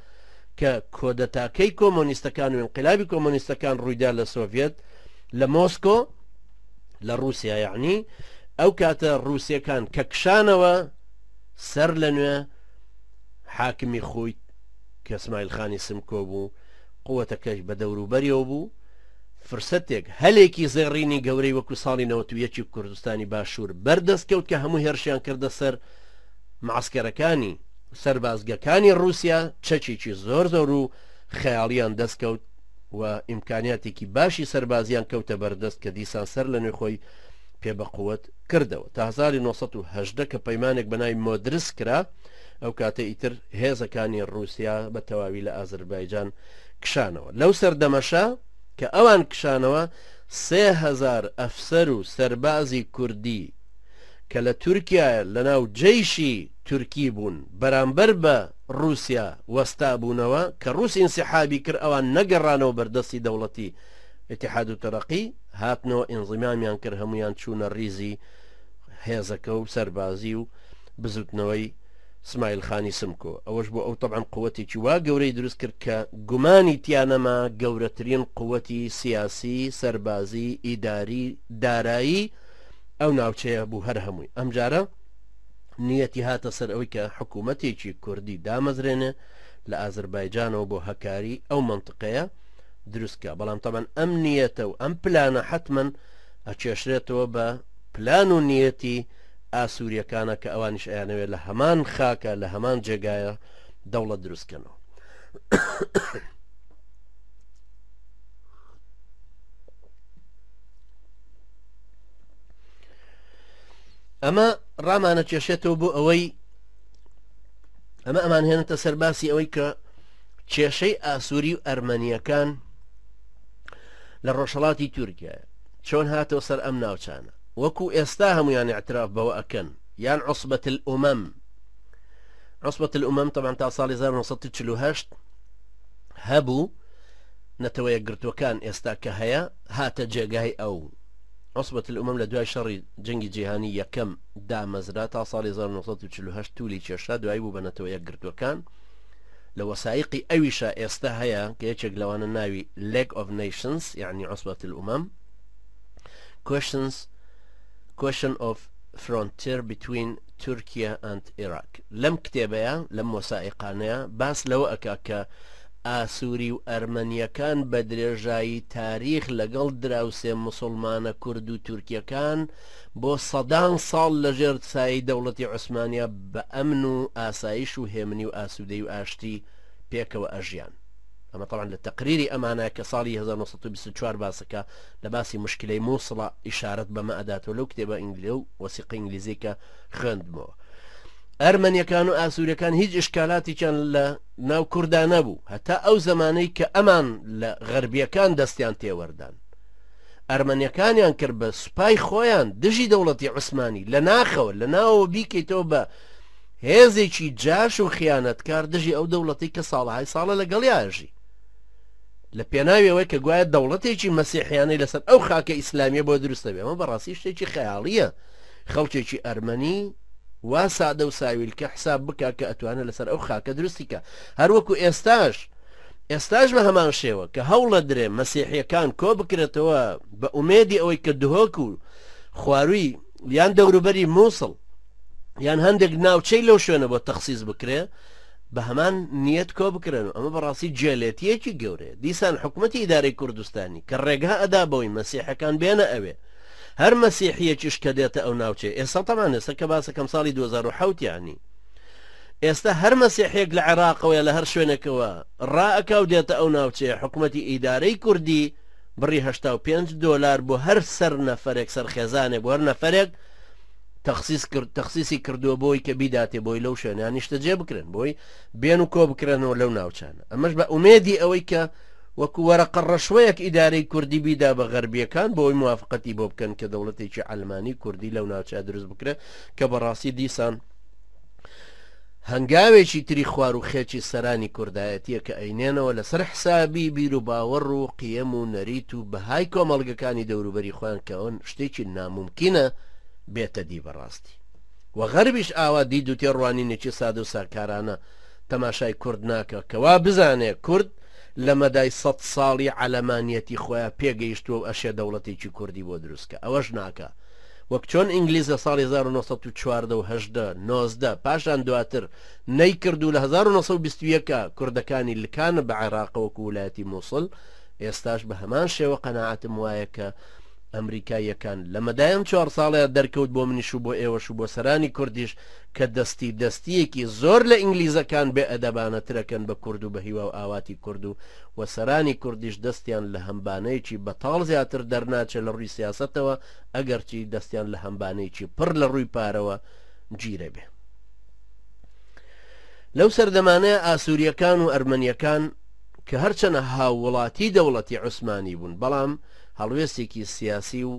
کە کۆدەتاکەی کۆمۆنیستەکان و انقلابی کۆمۆنیستەکان ڕوویدا لە سۆڤێت لە مۆسکۆ لە رووسیا. یعنی ئەو کاتە ڕووسیەکان کە کشانەوە سەر لە نوێ حاکمی خۆی کە ئیسماعیل خانی سمکۆ بوو، قووەتەکەش بە دەوروبەریەوە بوو. فرسەتێک هەلێکی زێڕینی گەورەی وەکو ساڵی 91 کوردستانی باشوور بەردەستکەوت کە هەموو هێرشیان کردە سەر معسکەرەکانی سەربازگەکانی رووسیا. چەکێکی زۆر زۆر و خەیاڵیان دەستکەوت و ئیمکانیاتێکی باشی سەربازیان کەوتە بەردەست کە دیسان سەر لە نوێ خۆی پێ بە قووەت کردەوە تا 1970 کە پەیمانێک بەناوی مۆدرس کرا. ئەو کاتە ئیتر هێزەکانی رووسیا بە تەواوی لە ئازەربایجان کشانەوە. لەو سەردەمەشە کە ئەوان کشانەوە 3,000 ئەفسەر و سەربازی کوردی کە لە تورکیایە لە ناو جەیشی تورکی بوون بەرامبەر بە رووسیا وەستا بوونەوە کە ڕووس ئینسیحابی کرد، ئەوان نەگەڕانەوە بەردەستی دەوڵەتی ئیتیحاد و تەرەقی، هاتنەوە ئینزیمامیان کرد، هەمویان چوونە ڕیزی هێزەکە و سەربازی و بزوتنەوەی اسماعیل خانی سمکۆ. ئەوەش بۆ ئەو طبعا قووەتێکی وا گەورەی دروست کرد کە گومانی تیانەما گەورەترین قووەتی سیاسی، سەربازی، ئیداری، دارایی ئەو ناوچەیە بوو هەر هەمووی. ئەمجارە نیەتی هاتە سەر ئەوەی کە حکوومەتێکی کوردی دامەزرێنێ لە ئازەربایجانەوە بۆ هەکاری ئەو منطقەیە دروستکە. بەڵام طبعا ئەم نیەتە و ئەم پلانە حتمما ئەچێشرێتەوە بە پلان و نیەتی ئاسووریەکانە کە ئەوانیش ئەیانەوێت لە هەمان خاکە لە هەمان جێگایە دەوڵەت دروستکەنەوە. ئەمە ڕامانە کێشێتەوە بۆ ئەوەی ئەمان هێنێتە سەرباسی ئەوەی کە کێشەی ئاسووری و ئەرمەنیەکان لە ڕۆژهەڵاتی تورکیایە چۆن هاتەوە سەر ئەم ناوچانە. وەکو ئێستا هەمویان اعتراف بەوە ئەکەن، یان عوسبەت الئومەم. عوسبەت الئومەم طبعا تا ساڵی 1948 هەبوو، نەتەوە یەکگرتوەکان ئێستا کە هەیە هاتە جێگای ئەو. عوسبەت الئومەم لە دوای شەڕی جەنگی جیهانی یەکەم دامەزرا تا ساڵی 1948 تولی کێشا، دوای بوو بە نەتەوە یەکگرتوەکان. لە وەسایقی ئەویشە ئێستا هەیە کە یەکێک لەوانە ناوی League of Nations، یعنی عوسبەت الئومەم، question of frontier between Turkey and Iraq. لەم کتێبەیە لەم وەسائقانەیە باس لەوە ئەکا کە ئاسووری و ئەرمەنیەکان بە درێژایی تاریخ لەگەڵ دراوسێ مسلمانە کورد و تورکیەکان بۆ سەدان ساڵ لەژێر سایەی دەوڵەتی عوسمانیا بە ئەمن و ئاسایش و هێمنی و ئاسوودەی و ئاشتی پێکەوە ئەژیان. ئەمە طبعا لە تەقریری ئەمانە کە ساڵی 1924 باسەکە لە باسی مشکلەی مووسڵە ئیشارەت بەمە ئەداتەوە لەو کتێبە ئینگلی و وەسیقی ئینگلیزی کە خوێندمەوە. ئەرمەنیەکان و ئاسووریەکان هیچ ئشکالاتێکیان لە ناو کووردا نەبوو هەتا ئەو زمانەی کە ئەمان لە غەربیەکان دەستیان تێوەردان. ئەرمەنیەکانیان کرد بە سوپای خۆیان دژی دەوڵەتی عوسمانی لە ناخەوە لە ناوەوە بیکەیتەوە بە هێزێکی جاش و خیانەتکار دژی ئەو دەوڵەتی کە ساڵهای ساڵە لەگەڵیاژی لە پێناویەوەی کە گوایە دەوڵەتێکی مەسیحیانەی لەسەر ئەو خاکە ئیسلامیە بۆ دروستە بێ. ئەمە بەڕاستی شتێکی خەیاڵیە. خەڵکێکی ئەرمەنی وا سادە و ساویل کە حساب بکە کە ئەتوانە لەسەر ئەو خاکە دروستیکە هەروەکو ئێستاش بە هەمان شێوە کە هەوڵە درێ مەسیحیەکان کۆ بکرێتەوە بە ئومێدی ئەوەی کە دهۆک و خواروی یان دەوروبەری مووسڵ یان هەندێک ناوچەی لەو شوێنە بۆ تەخسیس بکرێ بە هەمان نیەت کۆ بکرێن و ئەمە بەڕاستی جێلێتیەکی گەورەیە دیسان حکوومەتی ئیدارەی کوردستانی کە ڕێگا ئەدا بەوەی مەسیحەکان بێنە ئەوێ هەر مەسیحیەکیش کە دێتە ئەو ناوچێ ئێستا تەمان ئێستا کە باسەکەم ساڵی 2007 یانی ئێستا هەر مەسیحێک لە عێراقەوەیە لە هەر شوێنێکەوە ڕائەکە و دێتە ئەو ناوچەیە حکوومەتی ئیدارەی کوردی بڕی $85 بۆ هەر سەر نەفرێک سەرخێزانێ بۆ هەر نەفرێک تەخسیسی کردووە بۆی کە بیداتێ بۆی لەو شوێنانی شتە جێ بکرێن بۆی بێن و کۆ بکرێنەوە لەو ناوچانە ئەمەش بە ئومێدی ئەوەی کە وەکو وەرەقە ڕەشوەیەک ئیدارەی کوردی بیدا بە غەربیەکان بۆی موافقەتی بۆ بکەن کە دەوڵەتێکی ئەلمانی کوردی لەو ناوچە دروست بکرێت کە بەڕاستی دیسان هەنگاوێکی تری خوار و خێکی سەرانی کوردایەتیە کە ئەینێنەوە لەسەر حسابی بیر و باوەڕ و قیەم و نەریت و بەهای کۆمەڵگەکانی دەوروبەری خۆیان کە ئەوەن شتێکی ناممکینە بێتە دی بەڕاستی و غەربیش ئاوا دی دووتێ ڕوانینێکی سادە و ساکارانە تەماشای کورد ناکە کەوا بزانێ کورد لە مەدای 100 ساڵی عەلەمانیەتی خۆیان پێگەیشتووە و ئەشێ دەوڵەتێکی کوردی بۆ دروستکە ئەوەش ناکە وەک چۆن ئینگلیز لە ساڵی 1940 پاشان دواتر نەیکرد و لە 1920 کوردەکانی لکانە بە عێراقەوەکو ویلایەتی مووسڵ ئێستاش بە هەمان شێوە قەناعەتم وایە کە ئەمریکاییەکان لە مەدایم 4 ساڵەیە دەرکەوت بۆ منیش و بۆ ئێوەش و بۆ سەرانی کوردیش کە دەستیەکی زۆر لە ئینگلیزەکان بێ ئەدەبانەترەکەن بە کورد و بە هیوا و ئاواتی کورد و سەرانی کوردیش دەستیان لە هەمبانەیەکی بەتاڵ زیاتر دەرناچێت لە ڕووی سیاسەتەوە ئەگەرچی دەستیان لە هەمبانەیەکی پڕ لە ڕووی پارەوە گیرە بێ لەو سەردەمانەیە ئاسووریەکان و ئەرمەنیەکان کە هەرچەنە هاووڵاتی دەوڵەتی عوسمانی بوون بەڵام هەڵوێستێکی سیاسی و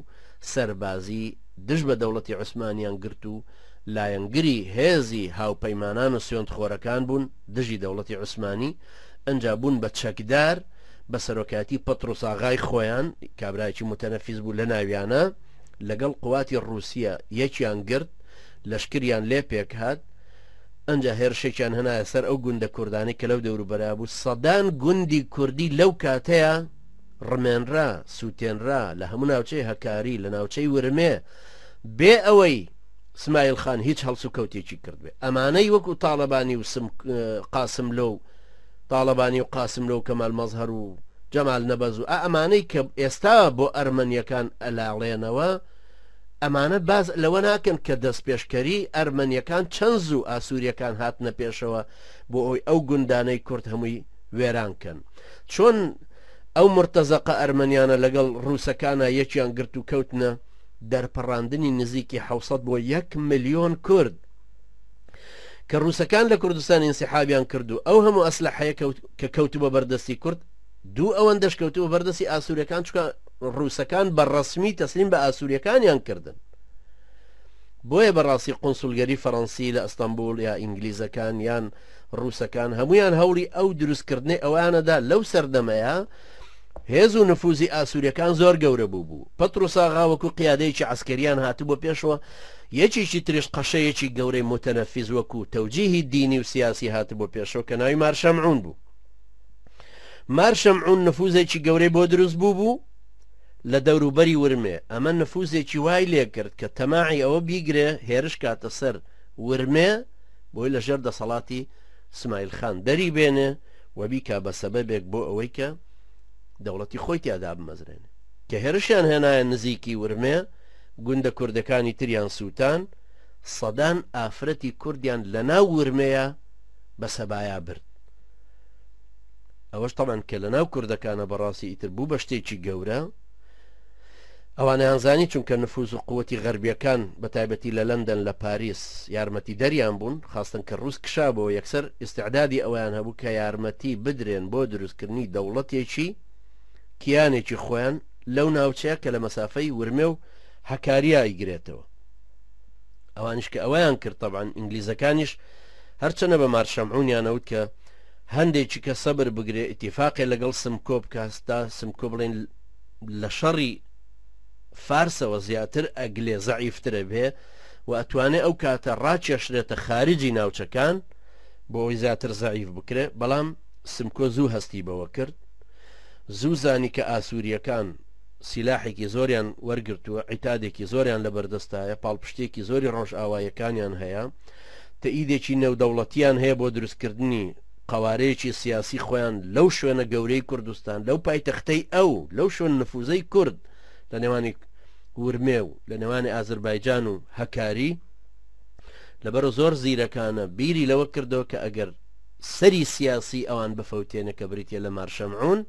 سەربازی دژ بە دەوڵەتی عوسمانیان گرت و لایەنگری هێزی هاوپەیمانان و سوێندخۆرەکان بوون دژی دەوڵەتی عوسمانی ئەنجا بوون بە چەکدار بە سەرۆکاتی پەترۆس ئاغای خۆیان کابرایکی متەنەفیز بوو لە ناویانە لەگەڵ قواتی ڕووسیا یەکیان گرت لەشکریان لێ پێک هات ئەنجا هێرشێکیان هەنایە سەر ئەو گوندە کوردانی کە لەو دەوروبەرا بوو سەدان گوندی کوردی لەو کاتەیە ڕمێنرا سووتێنرا لە هەموو ناوچەی هەکاری لە ناوچەی ورمێ بێ ئەوەی سمایل خان هیچ هەڵس و کەوتێکی کرد بێ ئەمانەی وەکو تاڵەبانی و قاسم لەو تاڵەبانی و قاسم لەو کەمال مەزهەر و جەمال نەبەز و ئەمانەی کە ئێستا بۆ ئەرمەنیەکان ئەلاڵێنەوە ئەمانە باز لەوە ناکەن کە دەست پێشکەری ئەرمەنیەکان چەند زوو ئاسووریەکان هاتنە پێشەوە بۆ ئەوی ئەو گوندانەی کورد هەمووی وێرانکەن چۆن ئەو مرتەزەقە ئەرمەنیانە لەگەڵ ڕووسەکانە یەکیان گرت و کەوتنە دەرپەڕاندنی نزیکی 600 بۆ 1 ملیۆن کورد کە ڕووسەکان لە کوردستان ئینسیحابیان کردو ئەو هەموو ئەسلحەیە کە کەوتووە بەردەستی کورد دوو ئەوەندەش کەوتووە بەردەستی ئاسووریەکان چکە ڕووسەکان بەڕەسمی تەسلیم بە ئاسووریەکانیان کردن بۆیە بەڕاستی قونسولگەری فەڕەنسی لە ئەستەمبول یا ئینگلیزەکان یان ڕووسەکان هەمویان هەوڵی ئەو دروستکردنی ئەوانەدا لەو سەردەمەیە هێز و نفوزی ئاسووریەکان زۆر گەورە بوو پەترۆس ئاغا وەکو قیادەیەکی عەسکەریان هاتوو بۆ پێشەوە یەکێکی تریش قەشەیەکی گەورەی متەنەفیز وەکو تەوجیهی دینی و سیاسی هاتوو بۆ پێشەوە کە ناوی مارشەمعون بوو مارشەمعون نفوزێکی گەورەی بۆ دروست بوو لە دەوروبەری ورمێ ئەمە نفوزێکی وای لێ کرد کە تەماعی ئەوە بیگرێ هێرش کاتە سەر ورمێ بۆی لەژێر دەسەڵاتی سمایل خان دەری بێنێ و بیکا بە سەبەبێک بۆ ئەوەی کە دەوڵەتی خۆی تیادا بمەزرێنێ کە هێرشیان هێنایە نزیکی ورمێ گوندە کوردەکانی تریان سووتان سەدان ئافرەتی کوردیان لە ناو ورمەیە بە سەبایا برد ئەوەش تەمان کە لە ناو کوردەکانە بەڕاستی ئیتر بوو بە شتێکی گەورە ئەوانەیانزانی چونکە نفوز و قووەتی غەربیەکان بە تایبەتی لە لەندەن لە پاریس یارمەتی دەریان بوون خاستن کە ڕووس کشابەوە یەکسەر ئیستعدادی ئەویان هەبوو کە یارمەتی بدرێن بۆ دروستکردنی دەوڵەتێکی کیانێکی خۆیان لەو ناوچەیە کە لە مەسافەی ورمێ و هەکاریا ئیگرێتەوە ئەوانش کە ئەویان کرد تەبعاً ئینگلیزەکانیش هەرچەنە بە مارشەمعونیانەوت کە هەندێکی کە سەبر بگرێ ئیتیفاقێ لەگەڵ سمکۆ بکاستا سمکۆ بڵێن لە شەڕی فارسەوە زیاتر ئەگلێ زەعیفترە بێ و ئەتوانێت ئەو کاتە ڕاکێشرێتە خارجی ناوچەکان بۆ ئەوی زیاتر زەعیف بکرێ. بەڵام سمکۆ زوو هەستی بەوە کرد، زوو زانی کە ئاسووریەکان سیلاحێکی زۆریان وەرگرتووە، عیتادێکی زۆریان لە بەردەستایە، پاڵپشتێکی زۆری ڕۆژ ئاوایەکانیان هەیە، تەئیدێکی نێودەوڵەتیان هەیە بۆ دروستکردنی قوارەیەکی سیاسی خۆیان لەو شوێنە گەورەی کوردستان، لەو پایتەختەی ئەو لەو شوێن نفوزەی کورد لە نێوانی ورمێ و لە نێوانی ئازربایجان و هەکاری. لەبەر زۆر زیرەکانە بیری لەوە کردەوە کە ئەگەر سەری سیاسی ئەوان بفەوتێنە کە بریتە لە مارشەمعون،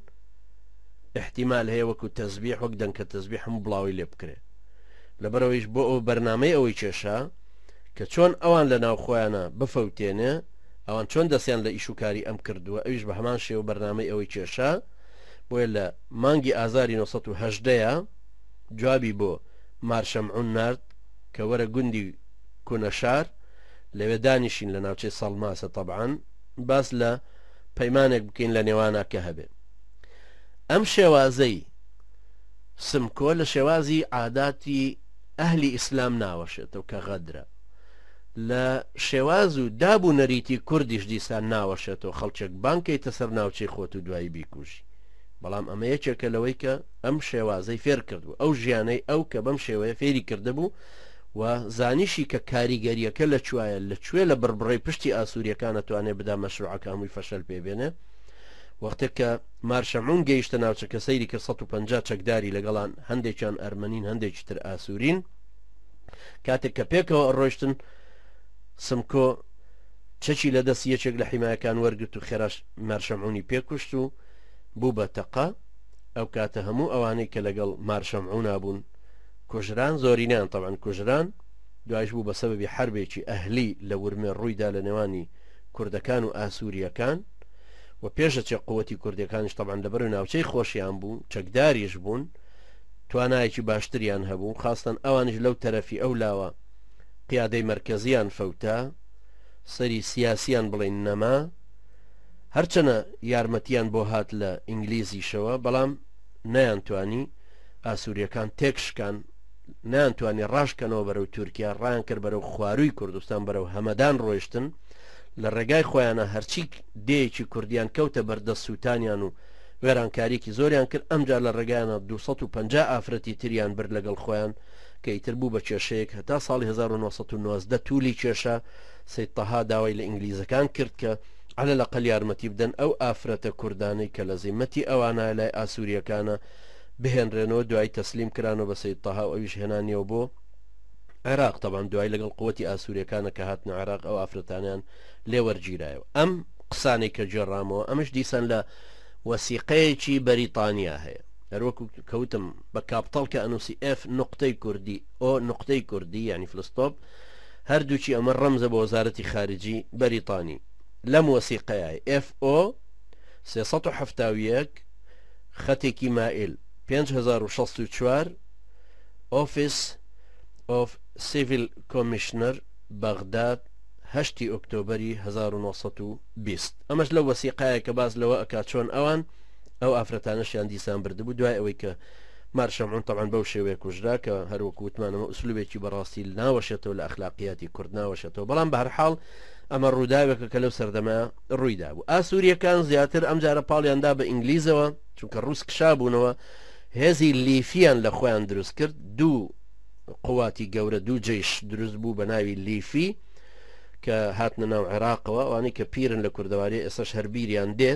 احتیمال هەیە وەکو تەزبیح وەک دەنکە تەزبیح هەموو بڵاوی لێ بکرێ. لەبەرەوەیش بۆ ئەو بەرنامەی ئەوەی کێشا کە چۆن ئەوان لە ناو خۆیانە بفەوتێنێ، ئەوان چۆن دەستیان لە ئیشوکاری ئەم کردووە، ئەویش بە هەمان شێوە بەرنامەی ئەوەی کێشا. بۆیە لە مانگی ئازاری 1970 جوابی بۆ مارشەمعون نارد کە وەرە گوندی کونەشار لەوێ دانیشین لە ناوچەی سەڵماسە. طبعاً باس لە پەیمانێک بکەین لە نێوانە کە هەبێ. ئەم شێوازەی سمکۆ لە شێوازی عاداتی ئەهلی ئیسلام ناوەشێتەوە کە غەدرە، لە شێواز و دابوو نەریتی کوردیش دیسان ناوەشێتەوە خەڵکێک بانکەیتە سەر ناوچەی خۆت و دوایی بیکوژی. بەڵام ئەمە یەکێکە لەوەی کە ئەم شێوازەی فێر کردبوو، ئەو ژیانەی ئەو کە بەم شێوەیە فێری کردهبوو و زانیشی کە کاریگەریەکە لە کوایە لەکوێ لە بڕبڕی پشتی ئاسووریەکان ئەتوانێت بدا مەشروعەکە هەمووی فەشەل پێبێنێ. وەختێک کە مارشەمعون گەیشتە ناوچەکە سەیری کرد 150 چەکداری لەگەڵان، هەندێکیان ئەرمەنین هەندێکی تر ئاسوورین. کاتێک کە پێکەوە ڕۆیشتن سمکۆ چەکی لە دەست یەکێک لە حیمایەکان وەرگرت و خێراش مارشەمعونی پێکوشت و بوو بە تەقە. ئەو کاتە هەموو ئەوانەی کە لەگەڵ مارشەمعونا بوون کوژران، زۆرینیان طبعاً کوژران، دوایش بوو بە سەبەبی حربێکی ئەهلی لە ورمێ ڕوویدا لە نێوانی کوردەکان و ئاسووریەکان. و پێشە چێ قووەتی کوردەکانش طبعاً لەبەر ناوچەی خۆشیان بوون، چەکداریش بوون، توانایەکی باشتریان هەبوو، خاستن ئەوانش لەو تەرەفی ئەو لاوە قیادەی مرکزیان فەوتا، سەری سیاسیان بڵێن نەما، هەرچەنە یارمەتیان بۆ هات لە ئینگلیزیشەوە، بەڵام نەیانتوانی ئاسووریەکان تێکشکان، نەیانتوانی ڕاشکەنەوە بەرەو تورکیا، ڕایان کرد بەرەو خواروی کوردستان، بەرەو هەمەدان ڕۆیشتن. لە ڕێگای خۆیانە هەرچی دەیەکی کوردیان کەوتە بەردە سووتانیان و وێرانکاریکی زۆریان کرد. ئەمجار لە ڕێگایانە 250 ئافرەتی تریان برد لەگەڵ خۆیان کە ئیتر بوو بە کێشەیەک. هەتا ساڵی 1990 توولی کێشە سەید تەها داوای لە ئینگلیزەکان کرد کە على لەقل یارمەتی بدەن ئەو ئافرەتە کوردانەی کە لە زیمەتی ئەوانە لای ئاسووریەکانە بهێنرێنەوە. دوای تەسلیم کرانەوە بە سەید تەها و ئەویش هێنانیەوە بۆ عێراق. طبعاً دوای لەگەڵ قووەتی ئاسووریەکانە کە هاتنە عێراق ئەو ئافرەتانیان لێوەرگیرایەوە. ئەم قسانەی کە جێڕامەوە ئەمەش دیسان لە وەسیقەیەکی بەریتانیا هەیە، هەروەکو کەوتم بە کاپتەڵ کە ئەنووسی F نقطەی کوردی O نقطەی کوردی یعنی فلستۆپ، هەردووچی ئەمە ڕەمزە بە وەزارەتی خارجی بەریتانی. لەم وەسیقەیە FO 371 خەتێکی مائل 5064 Office of Civil Commissioner بەغداد 8 ئۆکتۆبەری 1920. ئەمەش لەو وەسیقەیە کە باز لەوە ئەکات چۆن ئەوان ئەو ئافرەتانەشیان دیسان بردبوو دوای ئەوەی کە مارشەمعون طبعاً بەو شێوەیە کوژرا کە هەروەکو وتمانەوە ئوسلوبێکی بەڕاستی ناوەشێتەوە لە ئەخلاقیاتی کورد ناوەشێتەوە. بەڵام بە هەر حاڵ ئەمە ڕووداوێکە کە لەو سەردەما ڕوویدا بوو. ئاسووریەکان زیاتر ئەم جارە پاڵیاندا بە ئینگلیزەوە چونکە ڕووس کشابوونەوە، هێزی لیفیان لە خۆیان دروست کرد. دوو قواتی گەورە، دوو جێش دروست بوو بە ناوی لیفی کە هاتنە ناو عێراقەوە، ئەوانەی کە پیرن لە کوردەواری ئێستاش هەربیریان دێ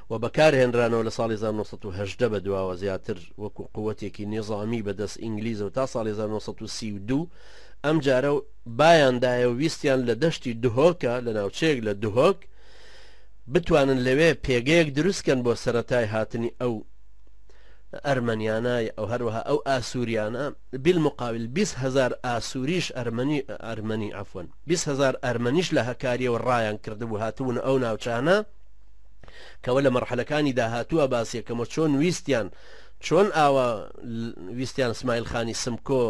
و بەکارهێنرانەوە لە ساڵی 1970 بەدواوە زیاتر وەکو قووەتێکی نێزامی بەدەست ئینگلیزەوە تا ساڵی 1932. ئەم جارە بایاندایە و ویستیان لە دەشتی دهۆکە لە ناوچەیەک لە دهۆک بتوانن لەوێ پێگەیەک دروستکەن بۆ سەرەتای هاتنی ئەو ئەرمەنیانە ئەو هەروەها ئەو ئاسووریانە. بالمقابل 20,000 ئاسووریش ئەرمەنی عەفوەن 20,000 ئەرمەنیش لە هەکاریەوە ڕایان کردبوو هاتوون ئەو ناوچانە کەوە لە مەرحەلەکانی داهاتووە باسیەکەمە چۆن ویستیان چۆن ئاوە ویستیان اسماعیل خانی سمکۆ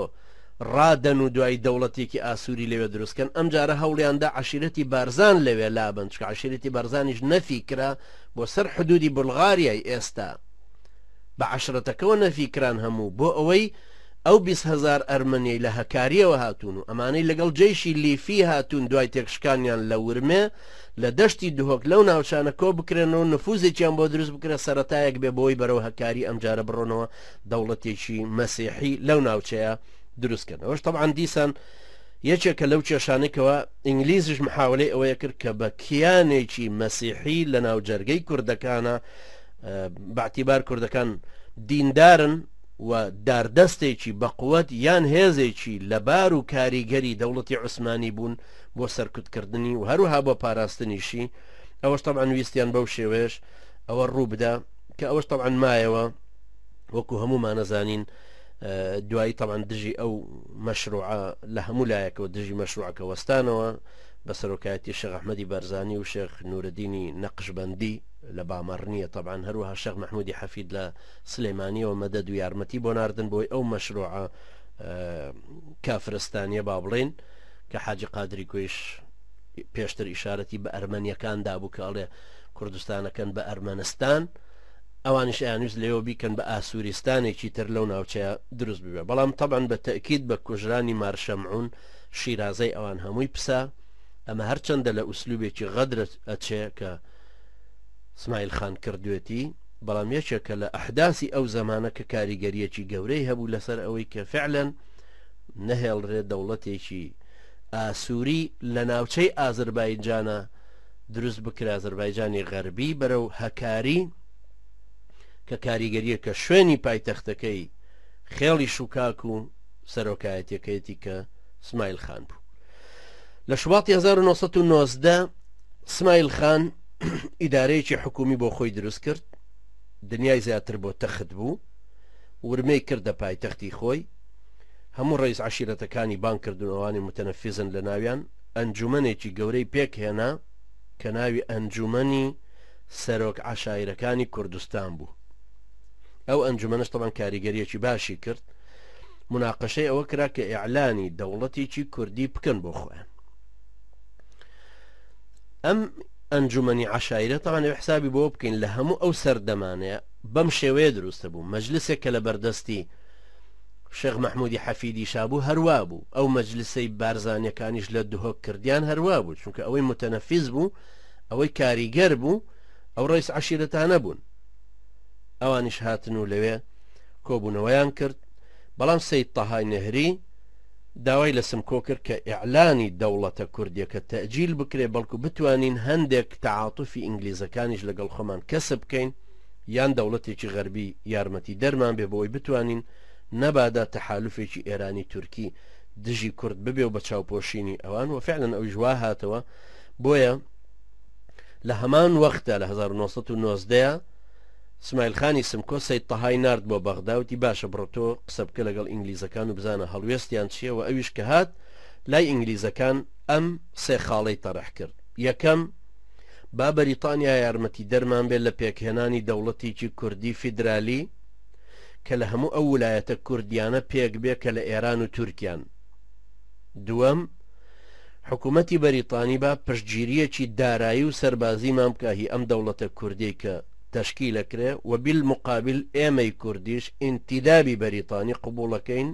ڕادەن و دوای دەوڵەتێکی ئاسووری لەوێ دروستکەن. ئەم جارە هەوڵیاندا عەشیرەتی بارزان لەوێ لابن، چکە عەشیرەتی بارزانیش نەفی کرا بۆ سەر حدودی بولغاریای ئێستا بە عەشرەتەکەەوە نەفی کران هەموو بۆ ئەوەی ئەو 20,000 ئەرمەنیەی لە هەکاریەوە هاتوون و ئەمانەی لەگەڵ جێیشی لیفی هاتوون دوای تێکشکانیان لە ورمێ لە دەشتی دهۆک لەو ناوچانە کۆ بکرێنەوە نفوزێکیان بۆ دروست بکرێت سەرەتایەک بێ بۆی بەرەو هەکاری ئەمجارە بڕۆنەوە دەوڵەتێکی مەسیحی لەو ناوچەیە دروستکردنەوەش طبعا دیسان یەکێکە لەو کێشانێکەوە ئینگلیزیش محاولەی ئەوەیە کرد کە بە کیانێکی مەسیحی لە ناو جەرگەی کوردەکانە باعتیبار کوردەکان دیندارن و داردەستێکی بەقوت یان هێزێکی لەبار و کاریگەری دەوڵەتی عوسمانی بوون بۆ سەرکوتکردنی و هەروها بۆ پاراستنیشی ئەوەش طبعا ویستیان بەو شێوێش ئەوە ڕوو بدا کە ئەوەش طبعا مایەوە وەکو هەمومان نەزانین دوایی طبعا دژی ئەو مەشروعە لە هەموو لایەکەوە دژی مەشروعەکە وەستانەوە بە سەرۆکایەتی شێخ ئەحمەدی بەرزانی و شێخ نورەدینی نەقشبەندی لە بامەڕنیە طبعا هەروەها شێخ محمودی حەفید لە سلەیمانیەوە مەدەد و یارمەتی بۆ ناردن بۆی ئەو مەشروعە کافرستانیە با بڵێن کە حاجی قادری کۆیش پێشتر ئیشارەتی بە ئەرمەنیەکاندا بوو کە ئەڵێ کوردستانەکەن بە ئەرمەنستان ئەوانش ئەیانویست لێەوە بیکەن بە ئاسووریستانێکی تر لەو ناوچەیە دروست ببێ بەڵام طبعا بە تەکید بە کوژرانی مارشەمعون شیرازەی ئەوان هەمووی پسا ئەمە هەرچەندە لە ئوسلوبێکی غەدرت ئەچێ کە اسماعیل خان کردوێتی بەڵام یەکێکە لە ئەحداسی ئەو زەمانە کە کاریگەریەکی گەورەی هەبوو لەسەر ئەوەی کە فعلەن نەهێڵرێ دەوڵەتێکی ئاسووری لە ناوچەی ئازەربایجانە دروست بکرا ئازەربایجانی غەربی بەرەو هەکاری کە کاریگەریە کە شوێنی پایتەختەکەی خێڵی شوکاک و سەرۆکایەتەکەیەتی کە اسماعیل خان بوو لە شوباتی 1990 اسماعیل خان ئیدارەیەکی حکومی بۆ خۆی دروست کرد دنیای زیاتر بۆ تەخت بوو ورمەی کردە پایتەختی خۆی هەموو ڕئیس عشیرەتەکانی بان کردنەوەوانی متەنەفیزن لە ناویان ئەنجومەنێکی گەورەی پێکهێنا کە ناوی ئەنجومەنی سەرۆک عشایرەکانی کوردستان بوو ئەو ئەنجومەنش طبعا کاریگەریەکی باشی کرد مناقەشەی ئەوە کرا کە ئیعلانی دەوڵەتێکی کوردی بکەن بۆ خۆیان ئەم ئەنجومەنی عشایرە طبعا حسابی بۆ بکەین لە هەموو ئەو سەردەمانەیە بەم شێوەیە دروستە بوو مەجلسێک کە لە بەردەستی شێخ محمودی حەفیدی شابوو هەروە بوو ئەو مەجلسەی بارزانیەکانیش لە دهۆک کردیان هەروە بوو چونکە ئەوەی متەنەفیز بوو ئەوەی کاریگەر بوو ئەو ڕئیس عشیرەتانە بوون ئەوانیش هاتن و لەوێ کۆبوونەوەیان کرد بەڵام سەید تەهای نەهری داوای لە سمکۆ کرد کە ئیعلانی دەوڵەتە کوردیەکە تەجیل بکرێ بەڵکو بتوانین هەندێک تەعاتوفی ئینگلیزەکانیش لەگەڵ خۆمان کەسب بکەین یان دەوڵەتێکی غەربی یارمەتی دەرمان بێ بۆی بتوانین نەبادا تەحالوفێکی ئێرانی تورکی دژی کورد ببێ و بە چاوپۆشینی ئەوان و فعلا ئەوی ژوا هاتەوە بۆیە لە هەمان وەختە لە 1990 اسماعیل خانی سمکۆ سەید تەهای نارد بۆ بەغداوتی باشە بڕۆتۆ قسە بکە لەگەڵ ئینگلیزەکان و بزانە هەڵوێستیان چییە و ئەویش کە هات لای ئینگلیزەکان ئەم سێ خاڵەی تەڕەح کرد یەکەم با بەریتانیا یارمەتی دەرمان بێت لە پێکهێنانی دەوڵەتێکی کوردی فیدرالی کە لە هەموو ئەو ویلایەتە کوردیانە پێک بێ کە لە ئێران و تورکیان دووەم حکوومەتی بەریتانی با پشتگیریەکی دارایی و سەربازیمان بکاهی ئەم دەوڵەتە کوردی کە تشکیلەکرێ و بالمقابل ئێمەی کوردیش ئینتیدابی بەریتانی قبوڵەکەین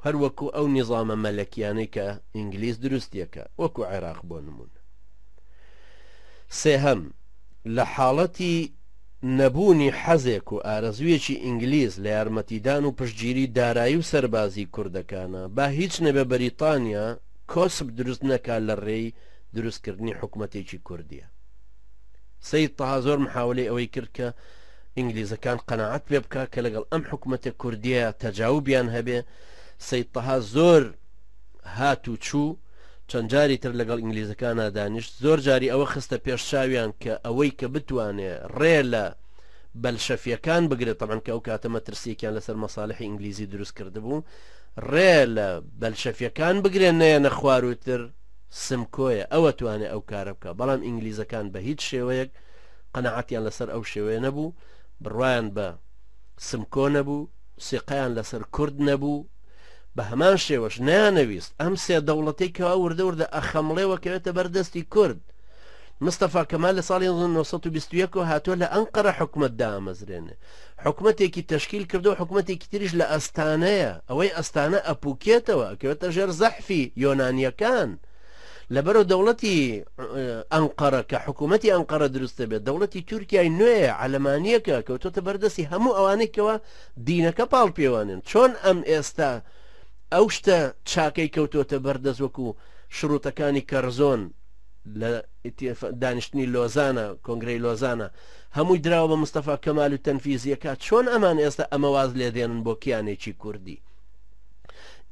هەروەکو ئەو نیظامە مەلەکیانەی کە ئینگلیز دروستیەکە وەکو عێراق بۆ نمون سێهەم لە حاڵەتی نەبوونی حەزێک و ئارەزویەکی ئینگلیز لە یارمەتیدان و پشتگیری دارایی و سەربازی کوردەکانە با هیچ نەبێ بەریتانیا کۆسب دروست نەکات لە ڕێی دروستکردنی حکوومەتێکی کوردیە سەید تەها زۆر محاولەی ئەوەی کرد کە ئینگلیزەکان قەناعەت پێ بکات کە لەگەڵ ئەم حکوومەتە کوردیە تەجاوبیان هەبێ سەید تەها زۆر هات و چوو چەند جاری تر لەگەڵ ئینگلیزەکانە دانیشت زۆر جاری ئەوە خستە پێشچاویان کە ئەوەی کە بتوانێ ڕێ لە بەلشەفیەکان بگرێت طبعا کە ئەو کاتە مەترسیەکیان لەسەر مەساڵحی ئینگلیزی دروست کرده بوو ڕێ لە بەلشەفیەکان بگرێن نەیەنە خواروتر سمکۆیە ئەوە توانێ ئەو کارە بکە بەڵام ئینگلیزەکان بە هیچ شێوەیەک قەنەعەتیان لەسەر ئەو شێوەیە نەبوو بڕوایان بە سمکۆ نەبوو سیقەیان لەسەر کورد نەبوو بە هەمان شێوەش نەیانەویست ئەم سێ دەوڵەتەی کەوا وردە ئەخەمڵێوە کەوێتە بەردەستی کورد مستەفا کەمال لە ساڵی 1920 هاتۆ لە ئەنقەرە حکومەتدا ئەمەزرێنێ حکومەتێکی تەشکیل کردو حکومەتێکی تریش لە ئەستانەیە ئەوەی ئەستانە ئەپوکێتەوە ئەکەوێتە ژێر زەحفی یۆنانیەکان لەبەرەوە دەوڵەتی ئەنقەرە کە حکوومەتی ئەنقەرە دروستە بێت دەوڵەتی تورکیای نوێ عەلەمانیەکە کەوتۆتە بەردەستی هەموو ئەوانەیەکەوە دینەکە پاڵ پێوانن چۆن ئەم ئێستا ئەو شتە چاکەی کەوتۆتە بەردەست وەکو شروتەکانی کەرزۆن لە دانیشتنی لۆزانە کۆنگرەی لۆزانە هەمووی دراوە بە مستەفا کەمال و تەنفیزیەکە چۆن ئەمان ئێستا ئەمە واز لێدێنن بۆ کیانێکی کوردی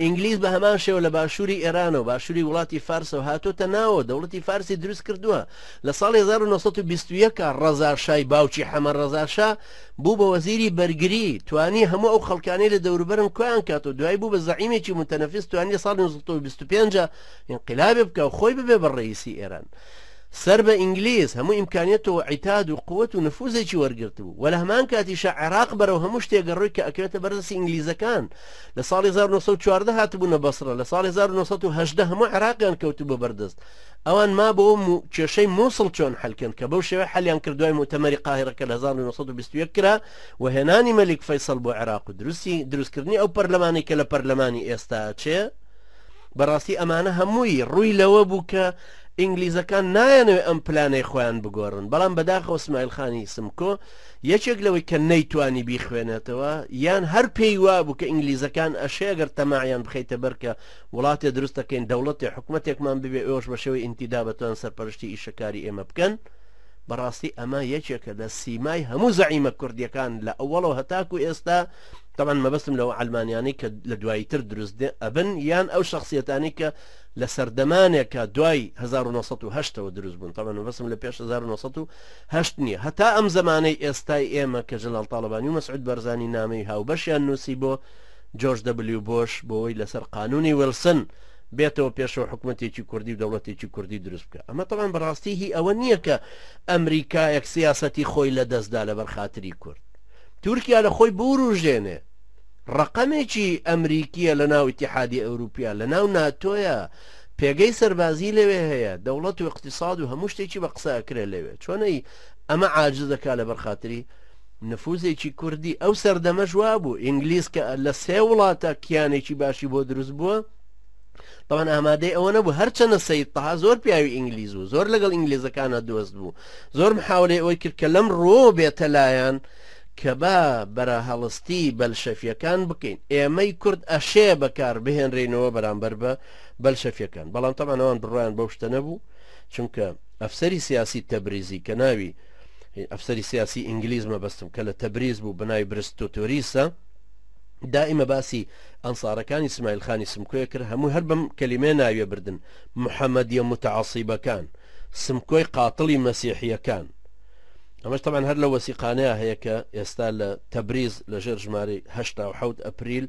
ئینگلیز بە هەمان شێوە لە باشووری ئێرانە و باشووری وڵاتی فارسەوە هاتۆتە ناوە دەوڵەتی فارسی دروست کردووە لە ساڵی 1920 ڕەزا شای باوکی حەمە ڕەزا شا بوو بە وەزیری بەرگری توانی هەموو ئەو خەڵکانەی لە دەوروبەرن کۆیان کاتەوە دوای بوو بە زەعیمێکی متەنەفیس توانی ساڵی 1925 ئینقلابێ بکە و خۆی ببێ بە ڕئیسی ئێران سەر بە ئینگلیز هەموو ئیمکانیەتەوە عیتاد و قووەت و نفوزێکی وەرگرت بوو وە لە هەمان کاتیشە عێراق بەرەو هەموو شتێگەڕۆی کە ئەکەوێتە بەردەستی ئینگلیزەکان لە ساڵی 1914 هاتبوونە بەسرە لە ساڵی 1970 هەموو عێراقیان کەوتو بە بەردەست ئەوان ما بۆ کێشەی مووسڵ چۆن حەلکن کە بەو شێوە حەلیان کردوای مؤتەمەری قاهرەکە لە 1921 کرا و هێنانی مەلیک فەیسەڵ بۆ عێراق و دروستکردنی ئەو پەرلەمانی کە لە پەرلەمانی ئێستا چێ بەڕاستی ئەمانە هەمووی ڕووی لەوە بوو کە ئینگلیزەکان نایەنەوێ ئەم پلانەی خۆیان بگۆڕن بەڵام بەداخەوە اسماعیلخانی سمکۆ یەکێک لەوەی کە نەیتوانی بیخوێنێتەوە یان هەر پێی وا بوو کە ئینگلیزەکان ئەشێگەر تەماعیان بخەیتە بەرکە وڵاتێ دروستەکەین دەوڵەتێ حکوومەتێکمان ببێ ئێوەش بە شێوەی ئینتیدا بەتوان سەرپەرشتی ئیشەکاری ئێمە بکەن بەڕاستی ئەمە یەکێکە لە سیمای هەموو زەعیمە کوردیەکان لە ئەوڵەوە هەتاکو ئێستا طبعا مەبەستم لەوە ئەلمانیانی کە لە دواییتر دروست ئەبن یان ئەو شخصیەتانی کە لە سەردەمانێکە دوای 1970ەوە دروست بوون طبعا مەبەستم لە پێش 1970 نییە هەتا ئەم زمانەی ئێستای ئێمە کە ژەناڵ تاڵبانی و مەسعود بەرزانی نامەی هاوبەشیان نووسی بۆ جۆرج دەبلیو بۆش بۆەوەی لەسەر قانونی ویلسن بێتەوە پێشەوە حکوومەتێکی کوردی و دەوڵەتێکی کوردی دروست بکە ئەمە طبعا بەڕاستی هی ئەوە نییە کە ئەمریکا یەک سیاسەتی خۆی لە دەستدا لە بەرخاتری کورد تورکیا لە خۆی بوروژێنێ ڕقەمێکی ئەمریکیە لە ناو ئیتیحادی ئەوروپیا لە ناو ناتۆیە پێگەی سەربازی لەوێ هەیە دەوڵەت و اقتصاد و هەموو شتێکی بە قسەکرێت لەوێ چۆنەی ئەمە عاجز دەکا لە بەرخاتری نفوزێکی کوردی ئەو سەردەمە ژوا بوو ئینگلیز کە لە سێ وڵاتە کیانێکی باشی بۆ دروست بووە طبعا ئامادەی ئەوە نەبوو هەرچەنە سەید تەها زۆر پیاوی ئینگلیز و زۆر لەگەڵ ئینگلیزەکانە دۆست بوو زۆر محاولەی ئەوەی کرد کە لەم ڕۆ بێتە لایەن کە با بەرە هەڵستی بەلشەفیەکان بکەین ئێمەی کورد ئەشێ بەکار بهێنرێنەوە بەرامبەر بە بەلشەفیەکان بەڵام طبعا ئەوان بڕوایان بەو شتە نەبوو چونکە ئەفسەری سیاسی تەبریزی کە ناوی ئەفسەری سیاسی ئینگلیز مەبەستم کە لە تەبریز بوو بەناوی برستۆتۆریسە دائمە باسی ئەنسارەکانی اسماعیلخانی سمکۆیە کرد هەموو هەر بەم کەلیمێ ناویە بردن محەممەدیە متعەسیبەکان سمکۆی قاتڵی مەسیحیەکان ئەمەش طبعا هەر لە وەسیقانەیە هەیە کە ئێستا لە تەبریز لە ژێر ژمارەی 7 ئەپریل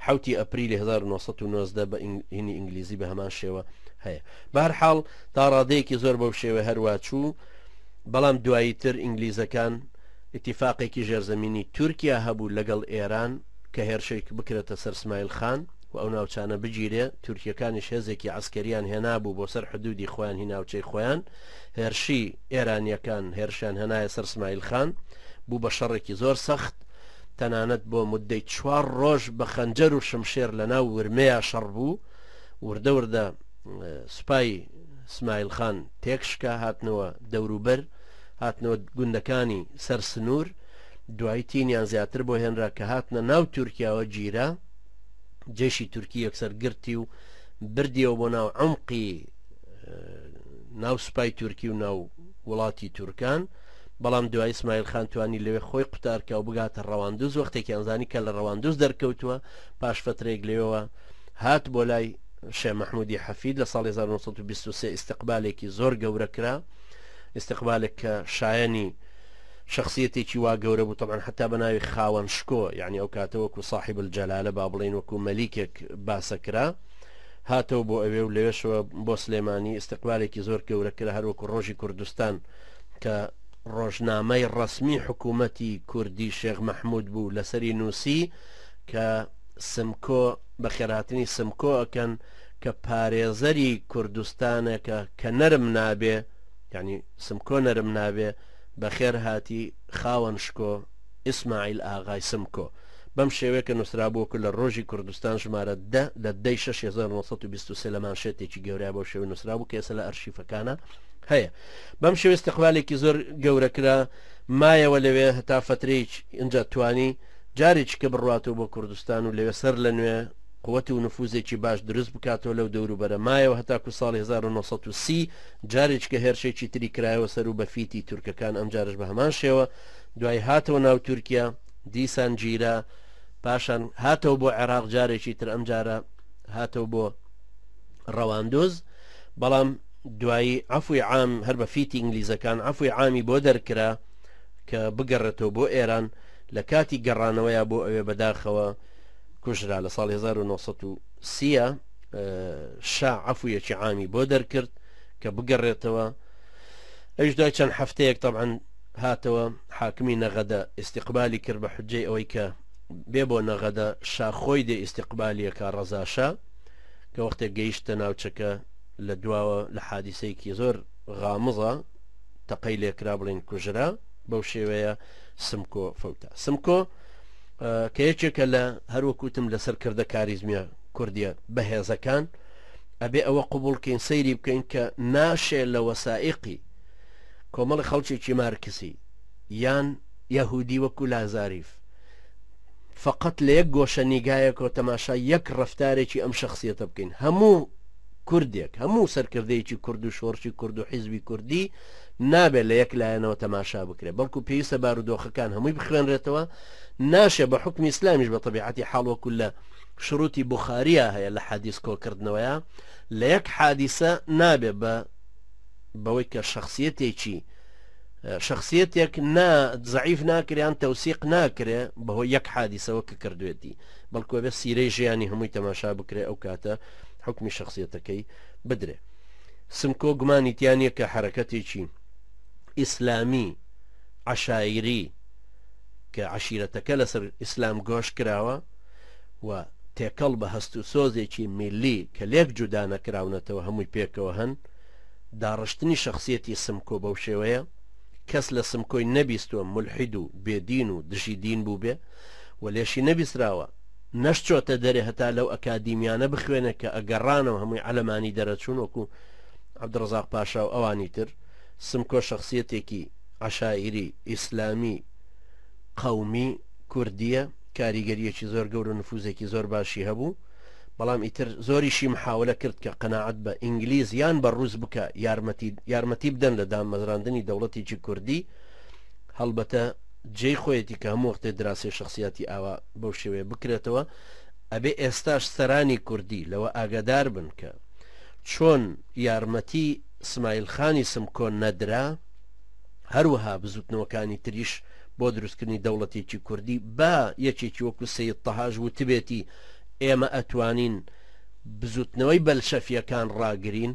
7 ئەپریلی 1990 بە هینی ئینگلیزی بە هەمان شێوە هەیە بەهەرحاڵ تا ڕادەیەکی زۆر بەو شێوە هەروە چوو بەڵام دواییتر ئینگلیزەکان ئیتیفاقێکی ژێرزەمینی تورکیا هەبوو لەگەڵ ئێران کە هێرشێک بکرێتە سەر اسماعیلخان و ئەو ناوچانە بگیرێ تورکیەکانیش هێزێکی عسکەریان هێنابوو بۆ سەر حدودی خۆیان هی ناوچەی خۆیان هێرشی ئێرانیەکان هێرشیان هێنایە سەر اسماعیلخان بوو بە شەڕێکی زۆر سەخت تەنانەت بۆ مدەی 4 ڕۆژ بە خەنجەر و شمشێر لە ناو ورمەیە شەڕ بوو وردە وردە سوپای اسماعیلخان تێکشکە هاتنەوە دەوروبەر هاتنەوە گوندەکانی سەر سنوور دوای تینیان زیاتر بۆ هێنرا کە هاتنە ناو تورکیاوە گیرە جێشی تورکی یەکسەر گرتی و بردیەوە بۆ ناو عمقی ناو سوپای تورکی و ناو وڵاتی تورکان بەڵام دوای اسماعیلخان توانی لەوێ خۆی قوتارکە و بگاتە ڕەواندوز وەختێکی ئەنزانی کە لە ڕەواندوز دەرکەوتووە پاش فترێک لێەوە هات بۆ لای شێخ مەحموودی حەفید لە ساڵی 1923 ئیستقبالێکی زۆر گەورە کرا ئیستقبالێک کە شایەنی شخصیەتێکی وا گەورە بوو طبعا حتا بەناوی خاوەن شکۆ یعنی ئەو کاتە وەکو صاحب الجەلالە با بڵێن وەکو مەلیکێک باسەکرا هاتەوە بۆ ئەوێ و لەوێشەوە بۆ سلێمانی ئیستقبالێکی زۆر گەورە کرا هەروەکو ڕۆژی کوردستان کە ڕۆژنامەی ڕەسمی حکوومەتی کوردی شێخ مەحموود بوو لەسەری نووسی کە سمکۆ بە خێرهاتنی سمکۆ ئەکەن کە پارێزەری کوردستانێکە کە نەرم نابێ يعني سمكۆ نەرم نابێ بەخێر هاتی خاوەن شکۆ ئیسماعیل ئاغای سمکۆ بەم شێوەیە کە نووسرابووکە لە ڕۆژی کوردستان ژمارە 10 لە 1923 لە مانشێتێکی گەورە بۆ شێوەی نووسرابوو کە ئێستا لە ئەرشیفەکانە هەیە بەم شێوە استیقبالێکی زۆر گەورەکرا مایەوە لەوێ هەتا فترەیەک اینجا توانی جارێکی کە بڕاتەوە بۆ کوردستان و لەوێ سەر لە نوێ قووەت و نفوزێکی باش دروست بکاتەوە لەو دەوروبەرە مایەوە هەتاکو ساڵی 1930 جارێک کە هێرشێکی تری کرایەوە سەر و بەفیتی تورکەکان ئەم جارش بە هەمان شێوە دوای هاتەوە ناو تورکیا دیسان گیرا پاشان هاتەوە بۆ عێراق جارێکی تر ئەم جارە هاتەوە بۆ ڕەواندۆز بەڵام دوایی عەفوی عام هەر بەفیتی ئینگلیزەکان عەفوی عامی بۆ دەرکرا کە بگەڕێتەوە بۆ ئێران لە کاتی گەڕانەوەیە بۆ ئەوێ بەداخەوە کوژرا لە ساڵی 1930 شا عەفویەکی عامی بۆ دەرکرد کە بگەڕێتەوە ئەوش دوای چەند هەفتەیەک طبعا هاتەوە حاکمی نەغەدە استیقبالی کرد بە حجەی ئەوەی کە بێ بۆ نەغەدە شاخۆی دێ استیقبالیەکە ڕەزاشا کە وەختێک گەیشتە ناوچەکە لە دواوە لە حادیسەیەکی زۆر غامزە تەقەی لێکرا بڵین کوژرا بەو شێوەیە سمکۆ فەوتا سمکۆ کە یەکێکە لە هەروەکوتم لە سەرکردە کاریزمیە کوردیە بەهێزەکان ئەبێ ئەوە قوبوڵکەین سەیری بکەین کە ناشێ لە وەسائقی کۆمەڵی خەڵکێکی مارکسی یان یەهودی وەکو لازاریف فقط لە یەک گۆشە نیگایەکەوە تەماشا یەک ڕەفتارێکی ئەم شخصیەتە بکەین هەموو کوردێک هەموو سەرکردەیەکی کورد و شۆڕشی کورد و حیزبی کوردی نابێت لە یەک لایەنەوە تەماشا بکرێت بەڵکو پێویستە بارودۆخەکان هەمووی بخوێنرێتەوە ناشێ بە حکمی ئیسلامیش بە طبیعەتی حاڵ وەکو لە شروطی بوخاریە هەیە لە حەدیث کۆکردنەوەیە لە یەک حادیسە نابێ بەوەی کە شخصیەتێک زەعیف ناکریان تەوسیق ناکرێ بەهۆی یەک حادیسەوە کە کردوێتی بەڵکو بێ سیرەی ژیانی هەمووی تەماشا بکرێ ئەو کاتە حکمی شخصیەتەکەی بدرێ سمکۆ گومانیتیانە کە حرەکەتێکی ئیسلامی عەشایری کە عەشیرەتەکە لەسەر ئیسلام گۆش کراوە و تێکەڵ بە هەست و سۆزێکی میلی کە لێک جودا نەکراونەتەوە هەمووی پێکەوە هەن داڕشتنی شخصیەتی سمکۆ بەو شێوەیە کەس لە سمکۆی نەبیستوە ملحید و بێدین و دژی دین بوو بێ و لێشی نەبیستراوە نەشتۆتە دەرێ هەتا لەو ئەکادیمیانە بخوێنە کە ئەگەڕانەوە هەمووی عەلەمانی دەرەچوون وەکو عەبدوڕەزاق پاشا و ئەوانی تر سمکۆ شخصیەتێکی عەشایری ئیسلامی قەومی کوردیە کاریگەریەکی زۆر گەور و نفوزێکی زۆر باشی هەبوو بەڵام ئیتر زۆریشی محاولە کرد کە قەناعەت بە ئینگلیز یان بە ڕووس بکە یارمەتی بدەن لە دامەزراندنی دەوڵەتێکی کوردی هەڵبەتە جێی خۆیەتی کە هەموو وەختێ دراسی شخصیەتی ئاوا بەو شێوەیە بکرێتەوە ئەبێ ئێستاش سەرانی کوردی لەوە ئاگادار بن کە چۆن یارمەتی اسماعیل خانی سمکۆ نەدرا هەروەها بزوتنەوەکانی تریش بۆ دروستکردنی دەوڵەتێکی کوردی با یەکێکی وەکو سەید تەهاژ وتبێتی ئێمە ئەتوانین بزوتنەوەی بەلشەفیەکان ڕاگرین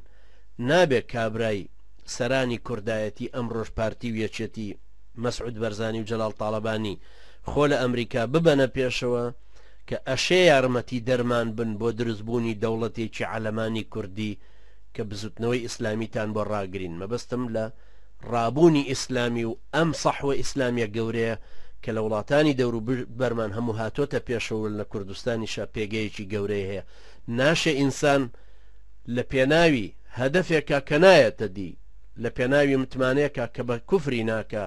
نابێت کابرای سەرانی کوردایەتی ئەم ڕۆژ پارتی و یەکێتی مەسعود بەرزانی و جەلال تاڵەبانی خۆ لە ئەمریکا ببەنە پێشەوە کە ئەشێ یارمەتی دەرمان بن بۆ دروستبوونی دەوڵەتێکی عەلەمانی کوردی کە بزوتنەوەی ئیسلامیتان بۆ ڕاگرین مەبەستم لە ڕابوونی ئیسلامی و ئەم سەحوە ئیسلامیە گەورەیە کە لە وڵاتانی دەور و بەرمان هەموو هاتۆتە پێشەوە لە کوردستانیشا پێگەیەکی گەورەی هەیە ناشێ ئینسان لە پێناوی هەدەفێکە کە نایەتە دی لە پێناوی متمانەیەکە کە بە کوفری ناکە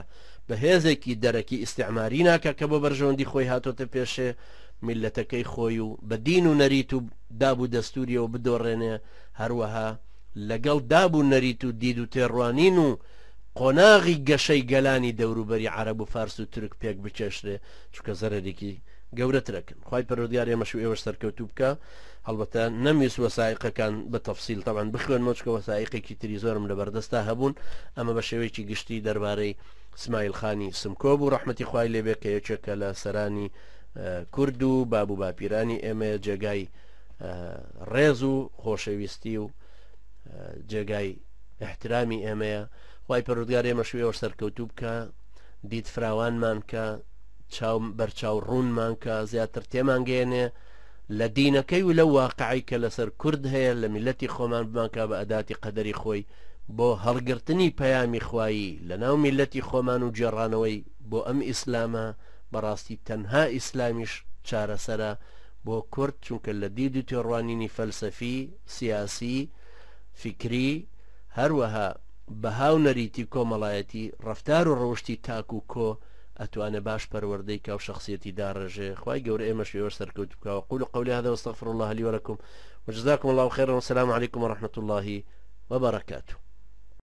بە هێزێکی دەرەکی ئیستیعماری ناکە کە بۆ بەرژەوەندی خۆی هاتۆتە پێشێ میلەتەکەی خۆی و بە دین و نەریت و دابوو دەستوریەوە بدۆڕێنێ هەروەها لەگەڵ دابوو نەریت و دید و تێڕوانین و قۆناغی گەشەی گەلانی دەوروبەری عەرەب و فارس و تورک پێک بچێشرێ چونکە زەرێکی گەورەترەکەن خی پەروەردگار ئێمەش و ئێوەش سەرکەوتوو بکە هەڵبەتە نەمویست وەسایقەکان بە تەفسیل تەبعاً بخوێنمەوە چونکە وەسایقێکی تری زۆرم لەبەردەستا هەبوون ئەمە بە شێوەیەکی گشتی دەربارەی اسماعیل خانی سمکۆ بوو ڕەحمەتی خوای لێبێ کە یەکێکە لە سەرانی کورد و بابوو باپیرانی ئێمە جێگای ڕێز و خۆشەویستی و جێگای احترامی ئێمەیە خی پەروەردگار ئێمە شوێوە سەرکەوتوو بکە دیت فراوانمان کە چاو بەرچاو ڕوونمان کە زیاتر تێمانگەێنێ لە دینەکەی و لە واقعی کە لەسەر کورد هەیە لە میلەتی خۆمان بمانکە بە ئەداتی قەدەری خۆی بۆ هەڵگرتنی پەیامی خوایی لە ناو میلەتی خۆمان و جێڕانەوەی بۆ ئەم ئیسلامە بەڕاستی تەنها ئیسلامیش چارەسەرە بۆ کورد، چونکە لە دید و تێڕوانینی فەلسەفی، سیاسی، فکری، هەروەها بەهاو نەریتی کۆمەڵایەتی، ڕەفتار و ڕەوشی تاک و کۆ ئەتوانێ باش پەروەردەی کا و شخصیەتی داڕێژێ. خوای گەورە ئێمەش پێوە سەرکەوت بکەوە. قول قولي هذا واستغفر الله لي ولكم وجزاكم الله خيرا والسلام عليكم ورحمة الله وبركاته.